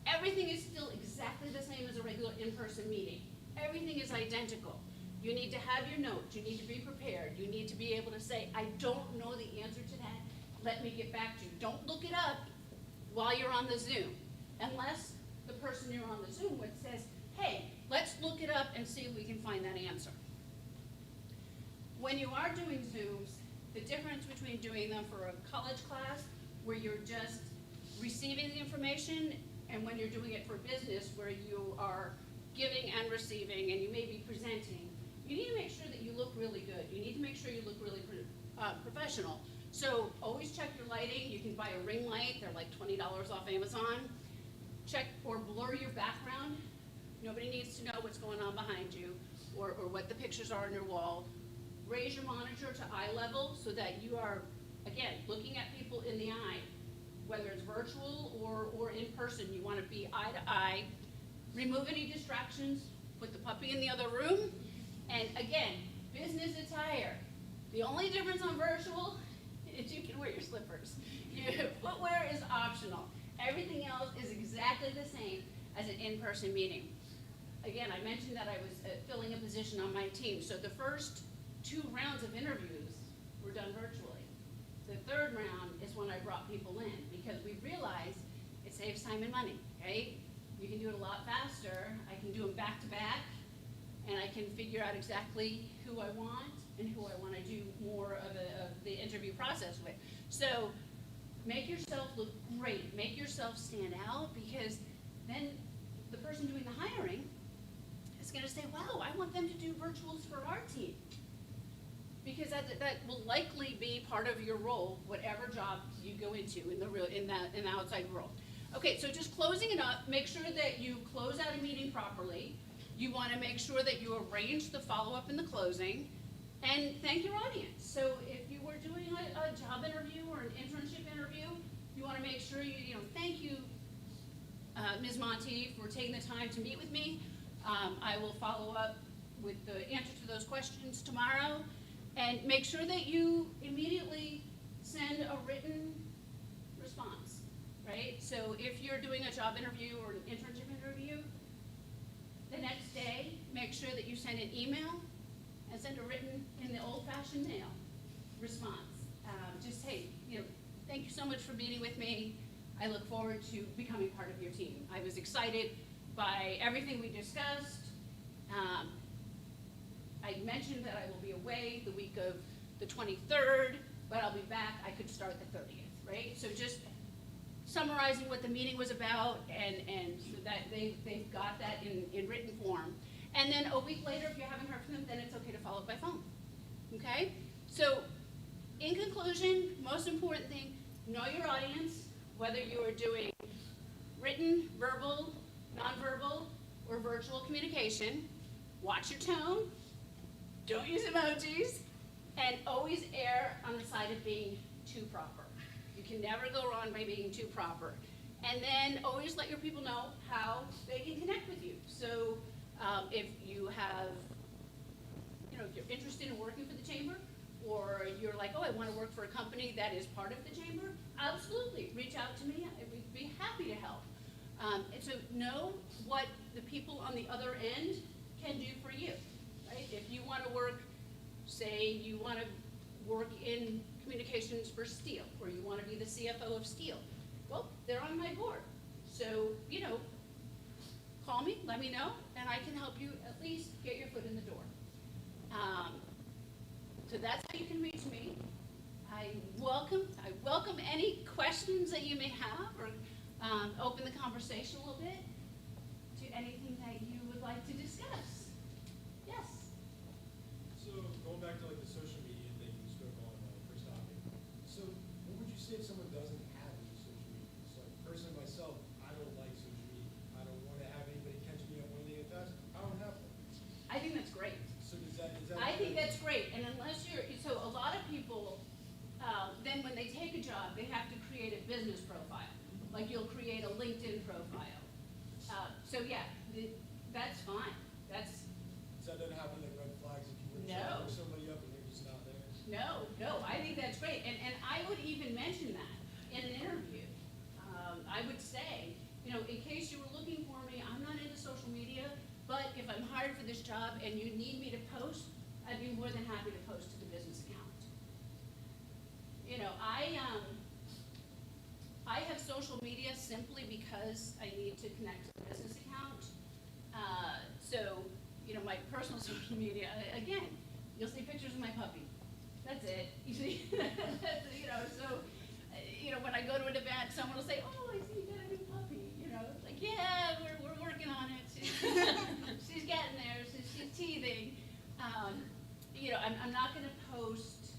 everything is still exactly the same as a regular in-person meeting. Everything is identical. You need to have your notes. You need to be prepared. You need to be able to say, I don't know the answer to that. Let me get back to you. Don't look it up while you're on the Zoom, unless the person you're on the Zoom with says, hey, let's look it up and see if we can find that answer. When you are doing Zooms, the difference between doing them for a college class where you're just receiving the information and when you're doing it for business where you are giving and receiving and you may be presenting, you need to make sure that you look really good. You need to make sure you look really professional. So always check your lighting. You can buy a ring light. They're like $20 off Amazon. Check or blur your background. Nobody needs to know what's going on behind you or what the pictures are on your wall. Raise your monitor to eye level so that you are, again, looking at people in the eye, whether it's virtual or in person. You want to be eye to eye. Remove any distractions. Put the puppy in the other room. And again, business attire. The only difference on virtual is you can wear your slippers. Your footwear is optional. Everything else is exactly the same as an in-person meeting. Again, I mentioned that I was filling a position on my team. So the first 2 rounds of interviews were done virtually. The 3rd round is when I brought people in because we realized it saves time and money, right? You can do it a lot faster. I can do them back to back, and I can figure out exactly who I want and who I want to do more of the interview process with. So make yourself look great. Make yourself stand out because then the person doing the hiring is going to say, wow, I want them to do virtuals for our team. Because that will likely be part of your role, whatever job you go into in the outside world. Okay, so just closing it up, make sure that you close out a meeting properly. You want to make sure that you arrange the follow-up and the closing, and thank your audience. So if you were doing a job interview or an internship interview, you want to make sure you thank you, Ms. Monti, for taking the time to meet with me. I will follow up with the answer to those questions tomorrow. And make sure that you immediately send a written response, right? So if you're doing a job interview or an internship interview, the next day, make sure that you send an email and send a written, in the old-fashioned mail, response. Just, hey, thank you so much for meeting with me. I look forward to becoming part of your team. I was excited by everything we discussed. I mentioned that I will be away the week of the 23rd, but I'll be back. I could start the 30th, right? So just summarizing what the meeting was about, and so that they've got that in written form. And then a week later, if you haven't heard from them, then it's okay to follow up by phone, okay? So in conclusion, most important thing, know your audience, whether you are doing written, verbal, nonverbal, or virtual communication. Watch your tone. Don't use emojis, and always err on the side of being too proper. You can never go wrong by being too proper. And then always let your people know how they can connect with you. So if you have, if you're interested in working for the chamber, or you're like, oh, I want to work for a company that is part of the chamber, absolutely, reach out to me. I would be happy to help. And so know what the people on the other end can do for you. Right? If you want to work, say you want to work in communications for Steel, or you want to be the CFO of Steel, well, they're on my board. So, call me, let me know, and I can help you at least get your foot in the door. So that's how you can reach me. I welcome any questions that you may have, or open the conversation a little bit to anything that you would like to discuss. Yes? So going back to like the say if someone doesn't have any social media? So personally myself, I don't like social media. I don't want to have anybody catch me up when they get fast. I don't have one. I think that's great. So is that? I think that's great, and unless you're, so a lot of people, then when they take a job, they have to create a business profile. Like you'll create a LinkedIn profile. So yeah, that's fine. That's, So that doesn't happen like red flags if you were trying No. to look somebody up and they're just not there? no, I think that's great, and I would even mention that in an interview. I would say, you know, in case you were looking for me, I'm not into social media, but if I'm hired for this job and you need me to post, I'd be more than happy to post to the business account. You know, I have social media simply because I need to connect to the business account. So, you know, my personal social media, again, you'll see pictures of my puppy. That's it. You see, you know, so, you know, when I go to an event, someone will say, oh, I see you got a new puppy. You know, it's like, yeah, we're working on it. She's getting there. She's teething. You know, I'm not going to post,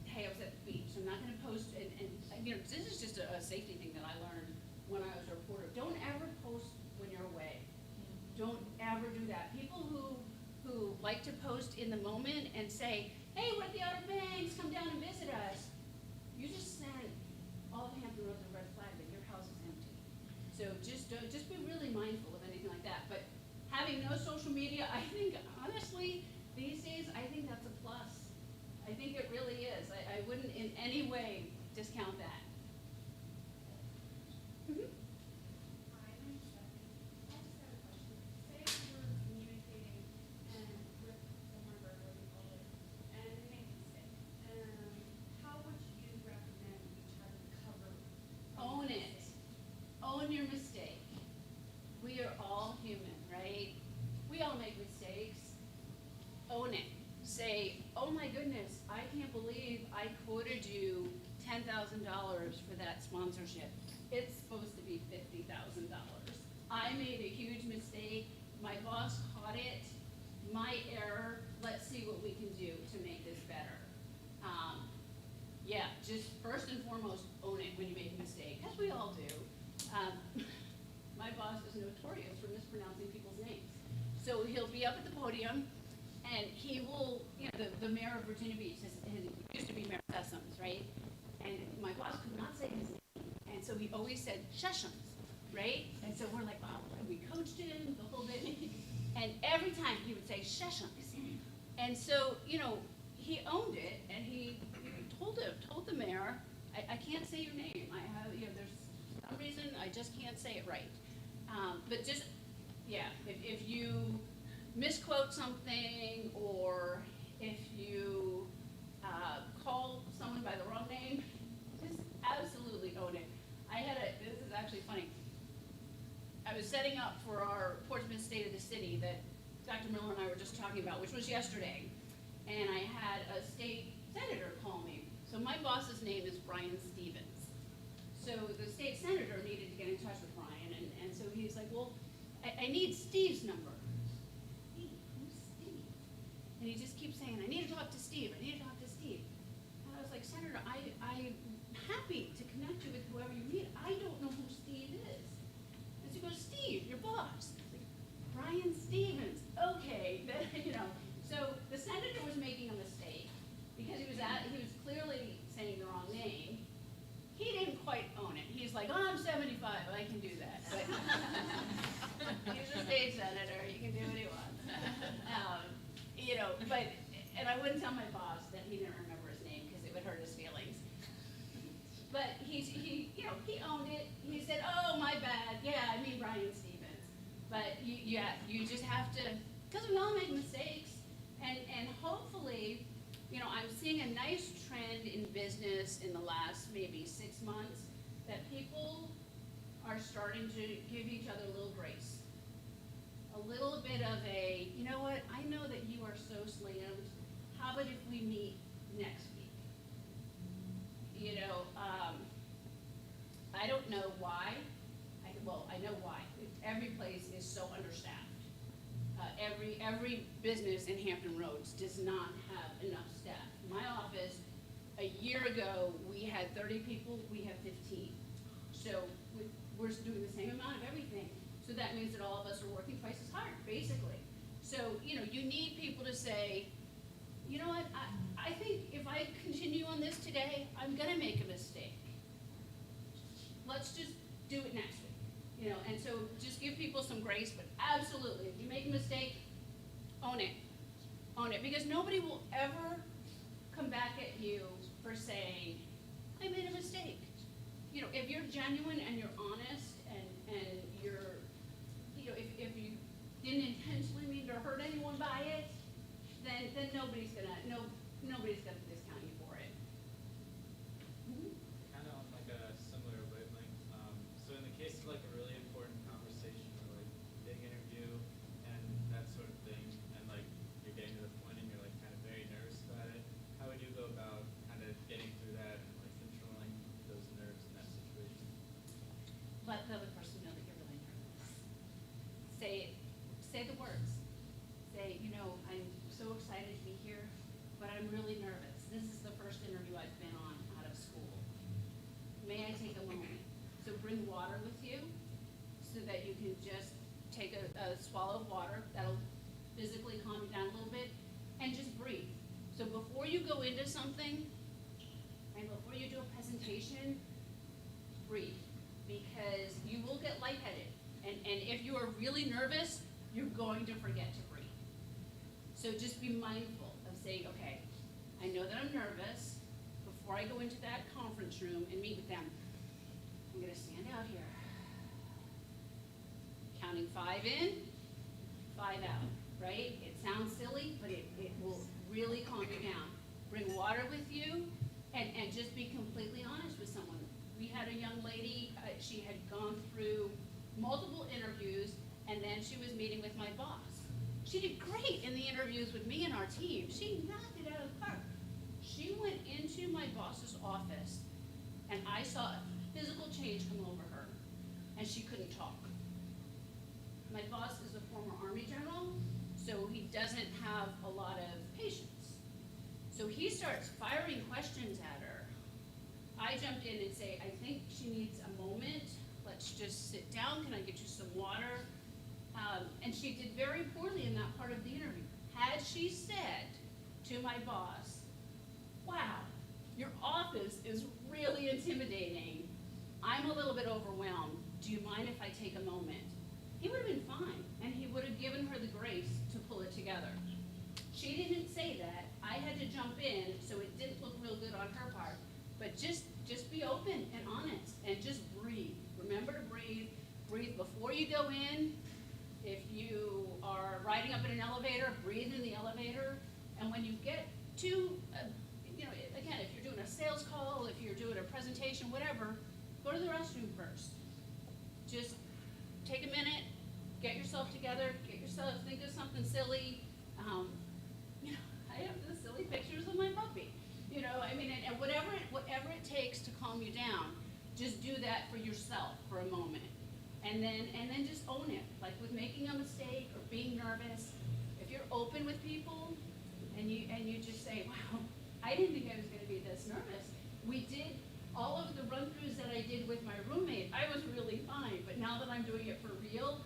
hey, I was at the beach. I'm not going to post, and you know, this is just a safety thing that I learned when I was a reporter. Don't ever post when you're away. Don't ever do that. People who like to post in the moment and say, hey, we're at the Outer Banks, come down and visit us. You just sent all of Hampton Roads a red flag that your house is empty. So just be really mindful of anything like that. But having no social media, I think, honestly, these days, I think that's a plus. I think it really is. I wouldn't in any way discount that. Mm-hmm. Own it. Own your mistake. We are all human, right? We all make mistakes. Own it. Say, oh my goodness, I can't believe I quoted you $10,000 for that sponsorship. It's supposed to be $50,000. I made a huge mistake. My boss caught it. My error. Let's see what we can do to make this better. Yeah, just first and foremost, own it when you make a mistake, as we all do. My boss is notorious for mispronouncing people's names. So he'll be up at the podium, and he will, you know, the mayor of Virginia Beach used to be Mayor Sessoms, right? And my boss could not say his name, and so he always said Sessoms, right? And so we're like, oh, we coached him the whole bit, and every time he would say Sessoms. And so, you know, he owned it, and he told the mayor, I can't say your name. I have, you know, there's some reason I just can't say it right. But just, yeah, if you misquote something, or if you call someone by the wrong name, just absolutely own it. This is actually funny. I was setting up for our Portsmouth State of the City that Dr. Miller and I were just talking about, which was yesterday. And I had a state senator call me. So my boss's name is Brian Stevens. So the state senator needed to get in touch with Brian, and so he's like, well, I need Steve's number. Steve, who's Steve? And he just keeps saying, I need to talk to Steve, I need to talk to Steve. And I was like, Senator, I'm happy to connect you with whoever you need. I don't know who Steve is. And so he goes, Steve, your boss. Like, Brian Stevens, okay, you know. So the senator was making a mistake because he was clearly saying the wrong name. He didn't quite own it. He's like, oh, I'm 75, I can do that. But he's a state senator, he can do what he wants. You know, and I wouldn't tell my boss that he didn't remember his name because it would hurt his feelings. But he owned it. He said, oh, my bad. Yeah, I mean Brian Stevens. But you just have to, because we all make mistakes. And hopefully, you know, I'm seeing a nice trend in business in the last maybe 6 months that people are starting to give each other a little grace. A little bit of a, you know what, I know that you are so slammed. How about if we meet next week? You know, I don't know why. I know why. Every place is so understaffed. Every business in Hampton Roads does not have enough staff. My office, a year ago, we had 30 people, we have 15. So we're doing the same amount of everything. So that means that all of us are working twice as hard, basically. So, you need people to say, you know what, I think if I continue on this today, I'm gonna make a mistake. Let's just do it next week, and so just give people some grace, but absolutely, if you make a mistake, own it. Own it, because nobody will ever come back at you for saying, I made a mistake. If you're genuine and you're honest and you're, if you didn't intentionally mean to hurt anyone by it, then nobody's gonna discount you for it. Kind of on like a similar wavelength. So in the case of like a really important conversation or like big interview and that sort of thing, and like you're getting to the point and you're like kind of very nervous about it, how would you go about kind of getting through that and like controlling those nerves in that situation? Let the other person know that you're really nervous. Say the words. Say, I'm so excited to be here, but I'm really nervous. This is the first interview I've been on out of school. May I take a moment? So bring water with you so that you can just take a swallow of water. That'll physically calm you down a little bit, and just breathe. So before you go into something, and before you do a presentation, breathe, because you will get lightheaded. And if you are really nervous, you're going to forget to breathe. So just be mindful of saying, okay, I know that I'm nervous. Before I go into that conference room and meet with them, I'm gonna stand out here. Counting 5 in, 5 out, right? It sounds silly, but it will really calm you down. Bring water with you and just be completely honest with someone. We had a young lady, she had gone through multiple interviews, and then she was meeting with my boss. She did great in the interviews with me and our team. She knocked it out of the park. She went into my boss's office, and I saw a physical change come over her, and she couldn't talk. My boss is a former Army general, so he doesn't have a lot of patience. So he starts firing questions at her. I jumped in and say, I think she needs a moment. Let's just sit down. Can I get you some water? And she did very poorly in that part of the interview. Had she said to my boss, wow, your office is really intimidating. I'm a little bit overwhelmed. Do you mind if I take a moment? He would have been fine, and he would have given her the grace to pull it together. She didn't say that. I had to jump in, so it didn't look real good on her part. But just be open and honest, and just breathe. Remember to breathe. Breathe before you go in. If you are riding up in an elevator, breathe in the elevator. And when you get to, again, if you're doing a sales call, if you're doing a presentation, whatever, go to the restroom first. Just take a minute, get yourself together, think of something silly. I have the silly pictures of my puppy. And whatever it takes to calm you down, just do that for yourself for a moment. And then just own it. Like with making a mistake or being nervous, if you're open with people and you just say, wow, I didn't think I was gonna be this nervous. We did all of the run-throughs that I did with my roommate, I was really fine, but now that I'm doing it for real,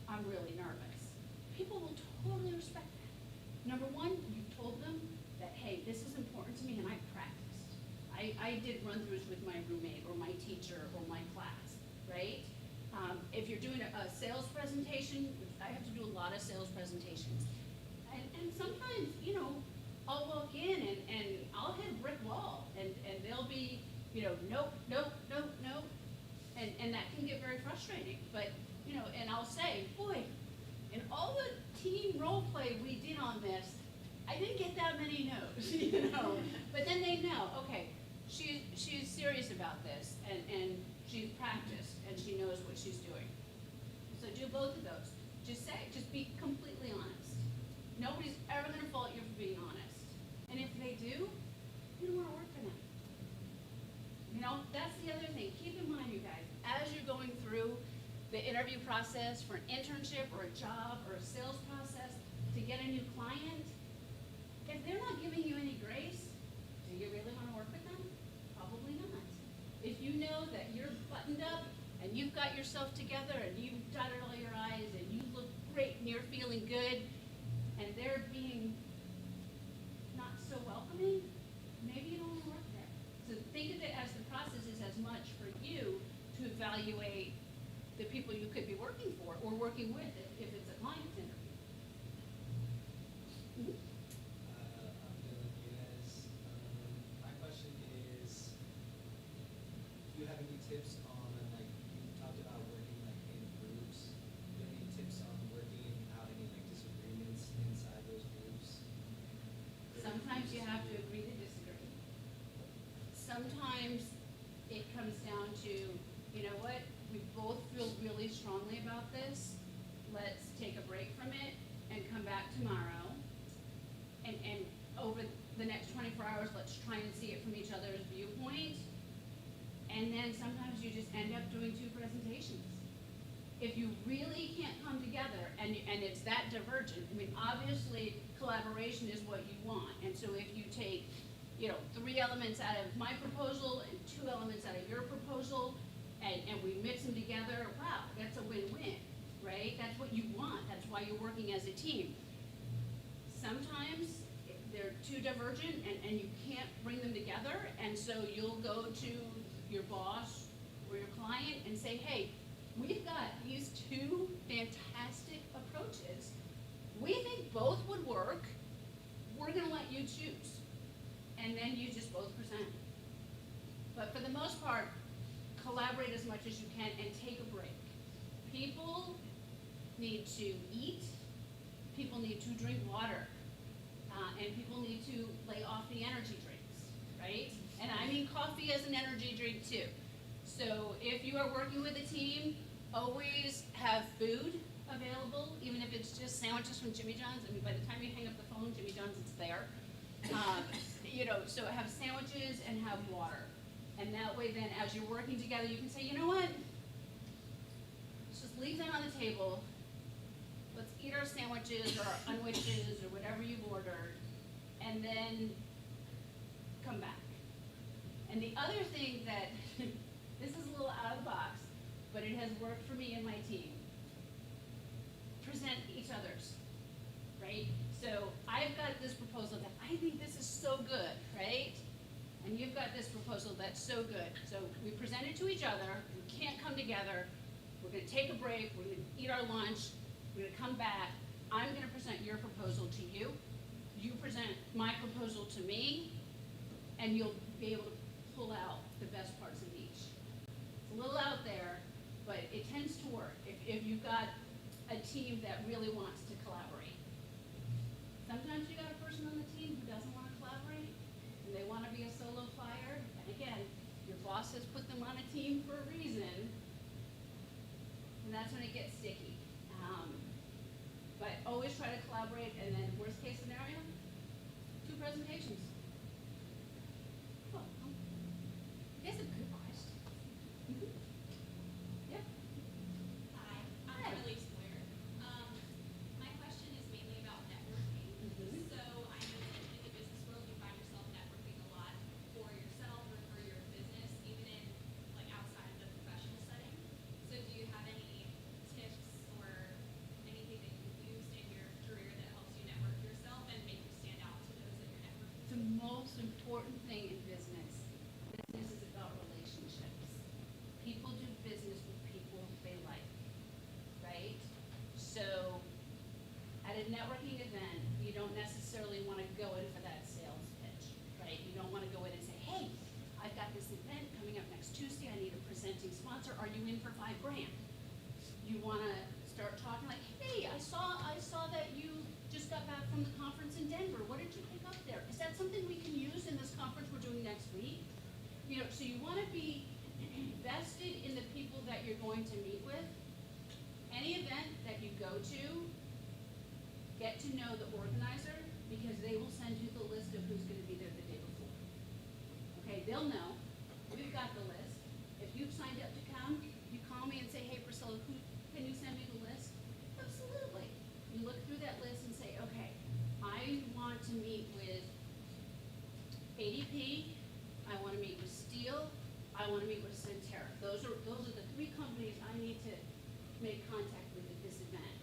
I'm really nervous. People will totally respect that. Number one, you told them that, hey, this is important to me, and I practiced. I did run-throughs with my roommate or my teacher or my class, right? If you're doing a sales presentation, I have to do a lot of sales presentations. And sometimes, I'll walk in and I'll hit a brick wall, and they'll be, nope. And that can get very frustrating. But, and I'll say, boy, in all the team role play we did on this, I didn't get that many no's, But then they know, okay, she's serious about this, and she's practiced, and she knows what she's doing. So do both of those. Just be completely honest. Nobody's ever going to fault you for being honest. And if they do, you don't want to work for them. That's the other thing. Keep in mind, you guys, as you're going through the interview process for an internship or a job or a sales process to get a new client, if they're not giving you any grace, do you really want to work with them? and you've got yourself together, and you've dotted all your I's, and you look great, and you're feeling good, and they're being not so welcoming, maybe you don't want to work there. So think of it as the process is as much for you to evaluate the people you could be working for or working with if it's a client's interview. I'm Dylan Muniz. My question is, do you have any tips on, like, you talked about working like in groups. Do you have any tips on working out any like disagreements inside those groups? Sometimes you have to agree to disagree. Sometimes it comes down to, you know what, we both feel really strongly about this. Let's take a break from it and come back tomorrow. And over the next 24 hours, let's try and see it from each other's viewpoint. And then sometimes you just end up doing 2 presentations. If you really can't come together and it's that divergent, I mean, obviously collaboration is what you want. And so if you take, 3 elements out of my proposal and 2 elements out of your proposal, and we mix them together, wow, that's a win-win, right? That's what you want. That's why you're working as a team. Sometimes they're too divergent and you can't bring them together, and so you'll go to your boss or your client and say, hey, we've got these 2 fantastic approaches. We think both would work. We're gonna let you choose. And then you just both present. But for the most part, collaborate as much as you can and take a break. People need to eat, people need to drink water, and people need to lay off the energy drinks, right? And I mean coffee as an energy drink too. So if you are working with a team, always have food available, even if it's just sandwiches from Jimmy John's. I mean, by the time you hang up the phone, Jimmy John's is there. So have sandwiches and have water. And that way then, as you're working together, you can say, you know what? Let's just leave that on the table. Let's eat our sandwiches or our unwishes or whatever you've ordered, and then come back. And the other thing that, this is a little out of the box, but it has worked for me and my team. Present each other's, right? So I've got this proposal that I think this is so good, right? And you've got this proposal that's so good. So we present it to each other, we can't come together, we're gonna take a break, we're gonna eat our lunch, we're gonna come back, I'm gonna present your proposal to you, you present my proposal to me, and you'll be able to pull out the best parts of each. It's a little out there, but it tends to work if you've got a team that really wants to collaborate. Sometimes you got a person on the team who doesn't want to collaborate, and they want to be a solo flyer, and again, your boss has put them on a team for a reason, and that's when it gets sticky. But always try to collaborate, and then worst case scenario, 2 presentations. Oh, that's a good question. Yeah. Hi, I'm Elise Blair. My question is mainly about networking. So I know that in the business world you find yourself networking a lot for yourself or for your business, even in like outside of the professional setting. So do you have any tips or anything that you've used in your career that helps you network yourself and make you stand out to those that you're networking? The most important thing in business is about relationships. People do business with people they like, right? So at a networking event, you don't necessarily want to go in for that sales pitch, right? You don't want to go in and say, hey, I've got this event coming up next Tuesday, I need a presenting sponsor, are you in for $5,000? You want to start talking like, hey, I saw that you just got back from the conference in Denver, what did you pick up there? Is that something we can use in this conference we're doing next week? So you want to be vested in the people that you're going to meet with. Any event that you go to, get to know the organizer, because they will send you the list of who's going to be there the day before. Okay, they'll know. We've got the list. If you've signed up to come, you call me and say, hey, Priscilla, can you send me the list? Absolutely. You look through that list and say, okay, I want to meet with ADP, I want to meet with Steel, I want to meet with Centera. Those are the 3 companies need to make contact with at this event.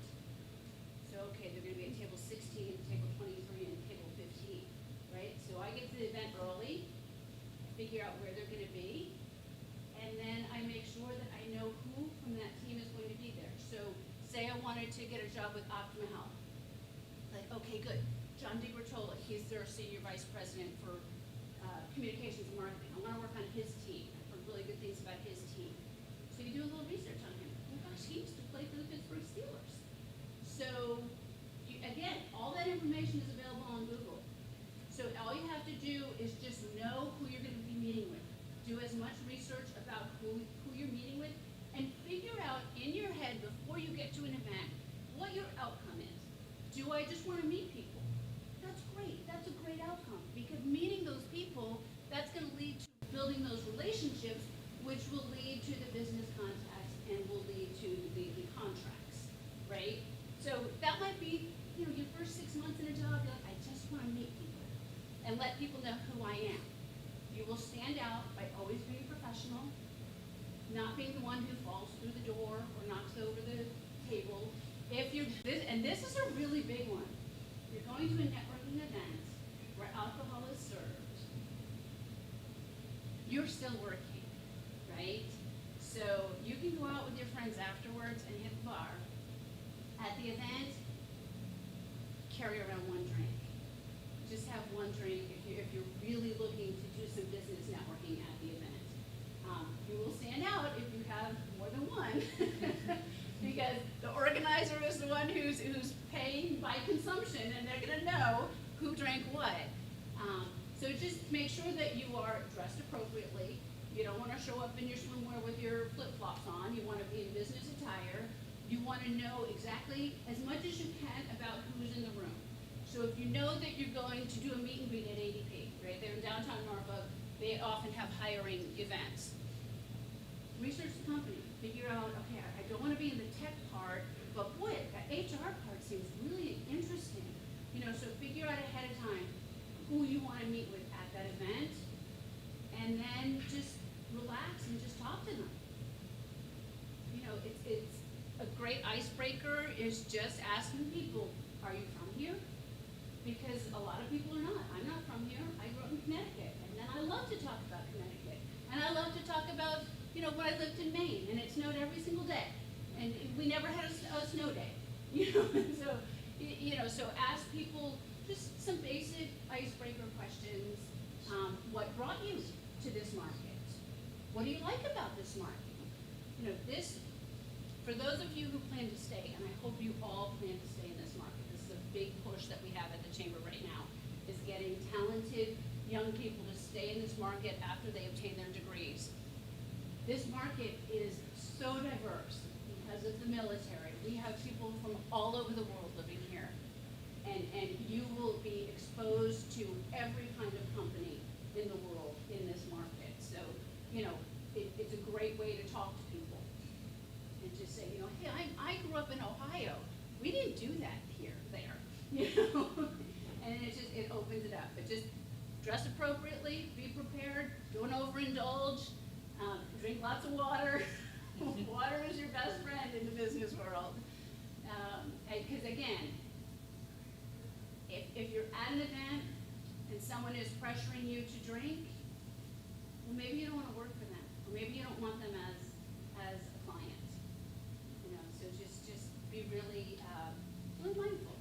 So, okay, they're gonna be at table 16, table 23, and table 15, right? So I get to the event early, figure out where they're gonna be, and then I make sure that I know who from that team is going to be there. So, say I wanted to get a job with Optima Health. Like, okay, good. John DiBertola, he's their senior vice president for communications and marketing. I want to work on his team. I've heard really good things about his team. So you do a little research on him. Oh gosh, he used to play for the Pittsburgh Steelers. So, again, all that information is available on Google. So all you have to do is just know who you're going to be meeting with. Do as much research about who you're meeting with, and figure out in your head before you get to an event what your outcome is. Do I just want to meet people? That's great. That's a great outcome, because meeting those people, that's going to lead to building those relationships, which will lead to the business contacts and will lead to the contracts, right? So that might be, your first 6 months in a job, you're like, I just want to meet people and let people know who I am. You will stand out by always being professional, not being the one who falls through the door or knocks over the table. And this is a really big one. You're going to a networking event where alcohol is served. You're still working, right? So you can go out with your friends afterwards and hit the bar. At the event, carry around one drink. Just have one drink if you're really looking to do some business networking at the event. You will stand out if you have more than one, because the organizer is the one who's paying by consumption, and they're going to know who drank what. So just make sure that you are dressed appropriately. You don't want to show up in your swimwear with your flip-flops on. You want to be in business attire. You want to know exactly as much as you can about who's in the room. So if you know that you're going to do a meet and greet at ADP, right? They're in downtown Norfolk. They often have hiring events. Research the company. Figure out, okay, I don't want to be in the tech part, but boy, that HR part seems really interesting. So figure out ahead of time who you want to meet with at that event, and then just relax and just talk to them. It's a great icebreaker is just asking people, are you from here? Because a lot of people are not. I'm not from here. I grew up in Connecticut, and then I love to talk about Connecticut. And I love to talk about, when I lived in Maine, and it snowed every single day. And we never had a snow day. So ask people just some basic icebreaker questions. What brought you to this market? What do you like about this market? For those of you who plan to stay, and I hope you all plan to stay in this market, this is a big push that we have at the Chamber right now, is getting talented young people to stay in this market after they obtain their degrees. This market is so diverse because of the military. We have people from all over the world living here. And you will be exposed to every kind of company in the world in this market. So, it's a great way to talk to people. And just say, hey, I grew up in Ohio. We didn't do that there. And it opens it up. But just dress appropriately, be prepared, don't overindulge, drink lots of water. Water is your best friend in the business world. Because again, if you're at an event and someone is pressuring you to drink, well, maybe you don't want to work for them, or maybe you don't want them as a client. So just be really mindful.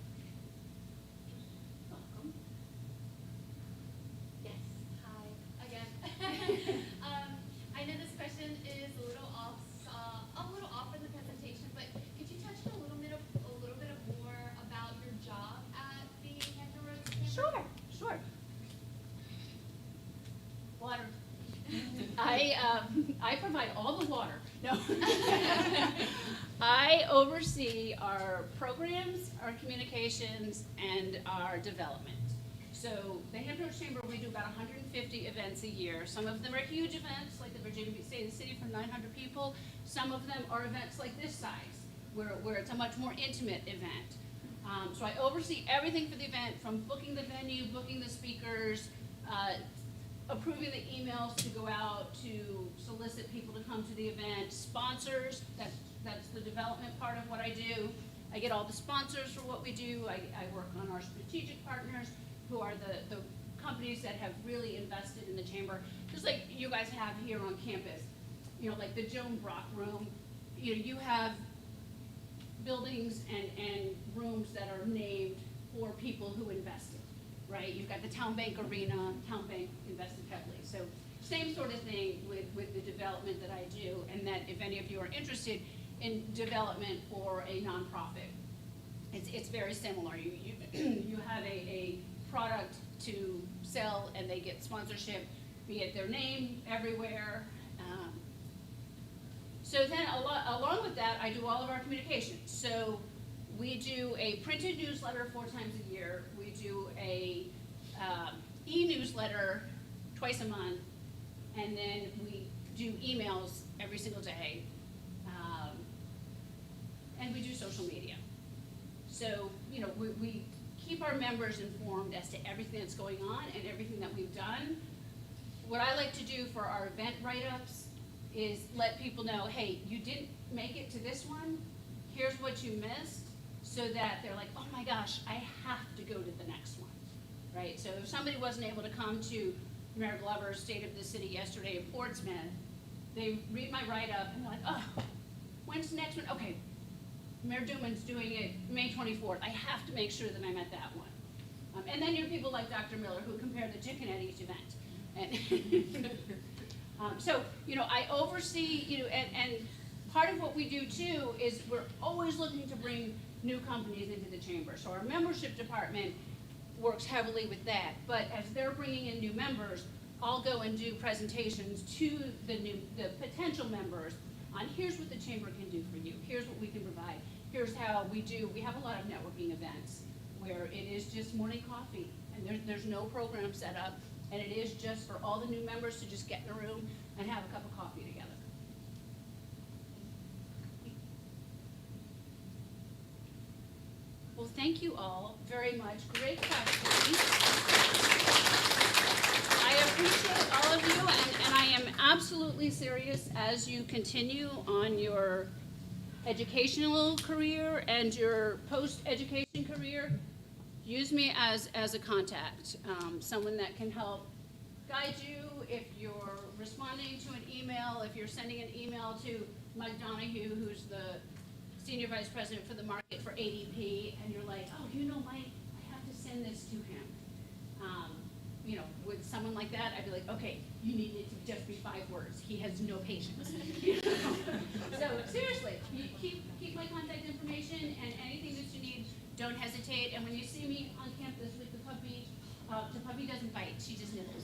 Welcome. Yes. Hi again. I know this question is a little off in the presentation, but could you touch on a little bit more about your job at the Hampton Roads Chamber? Sure. Water. I provide all the water. No. I oversee our programs, our communications, and our development. So the Hampton Roads Chamber, we do about 150 events a year. Some of them are huge events, like the Virginia Beach State of the City for 900 people. Some of them are events like this size, where it's a much more intimate event. So I oversee everything for the event, from booking the venue, booking the speakers, approving the emails to go out to solicit people to come to the event, sponsors, that's the development part of what I do. I get all the sponsors for what we do. I work on our strategic partners, who are the companies that have really invested in the chamber, just like you guys have here on campus. You know, like the Joan Brock Room. You know, you have buildings and rooms that are named for people who invested, right? You've got the Town Bank Arena. Town Bank invested heavily. So same sort of thing with the development that I do, and that if any of you are interested in development for a nonprofit, it's very similar. You have a product to sell, and they get sponsorship, be it their name everywhere. So then along with that, I do all of our communications. So we do a printed newsletter 4 times a year. We do a e-newsletter twice a month, and then we do emails every single day. And we do social media. So, you know, we keep our members informed as to everything that's going on and everything that we've done. What I like to do for our event write-ups is let people know, hey, you didn't make it to this one, here's what you missed, so that they're like, oh my gosh, I have to go to the next one, right? So if somebody wasn't able to come to Mayor Glover's State of the City yesterday in Portsmouth, they read my write-up and they're like, oh, when's the next one? Okay, Mayor Duman's doing it May 24th. I have to make sure that I'm at that one. And then you have people like Dr. Miller who compare the chicken at each event. And so, you know, I oversee, you know, and part of what we do too is we're always looking to bring new companies into the chamber. So our membership department works heavily with that. But as they're bringing in new members, I'll go and do presentations to the potential members on here's what the chamber can do for you. Here's what we can provide. Here's how we do. We have a lot of networking events where it is just morning coffee, and there's no program set up, and it is just for all the new members to just get in a room and have a cup of coffee together. Well, thank you all very much. Great questions. I appreciate all of you, and I am absolutely serious as you continue on your educational career and your post-education career. Use me as a contact, someone that can help guide you if you're responding to an email, if you're sending an email to Mike Donahue, who's the Senior Vice President for the market for ADP, and you're like, oh, you know, Mike, I have to send this to him. You know, with someone like that, I'd be like, okay, you need it to just be 5 words. He has no patience. So seriously, you keep my contact information, and anything that you need, don't hesitate. And when you see me on campus with the puppy doesn't bite, she just nibbles.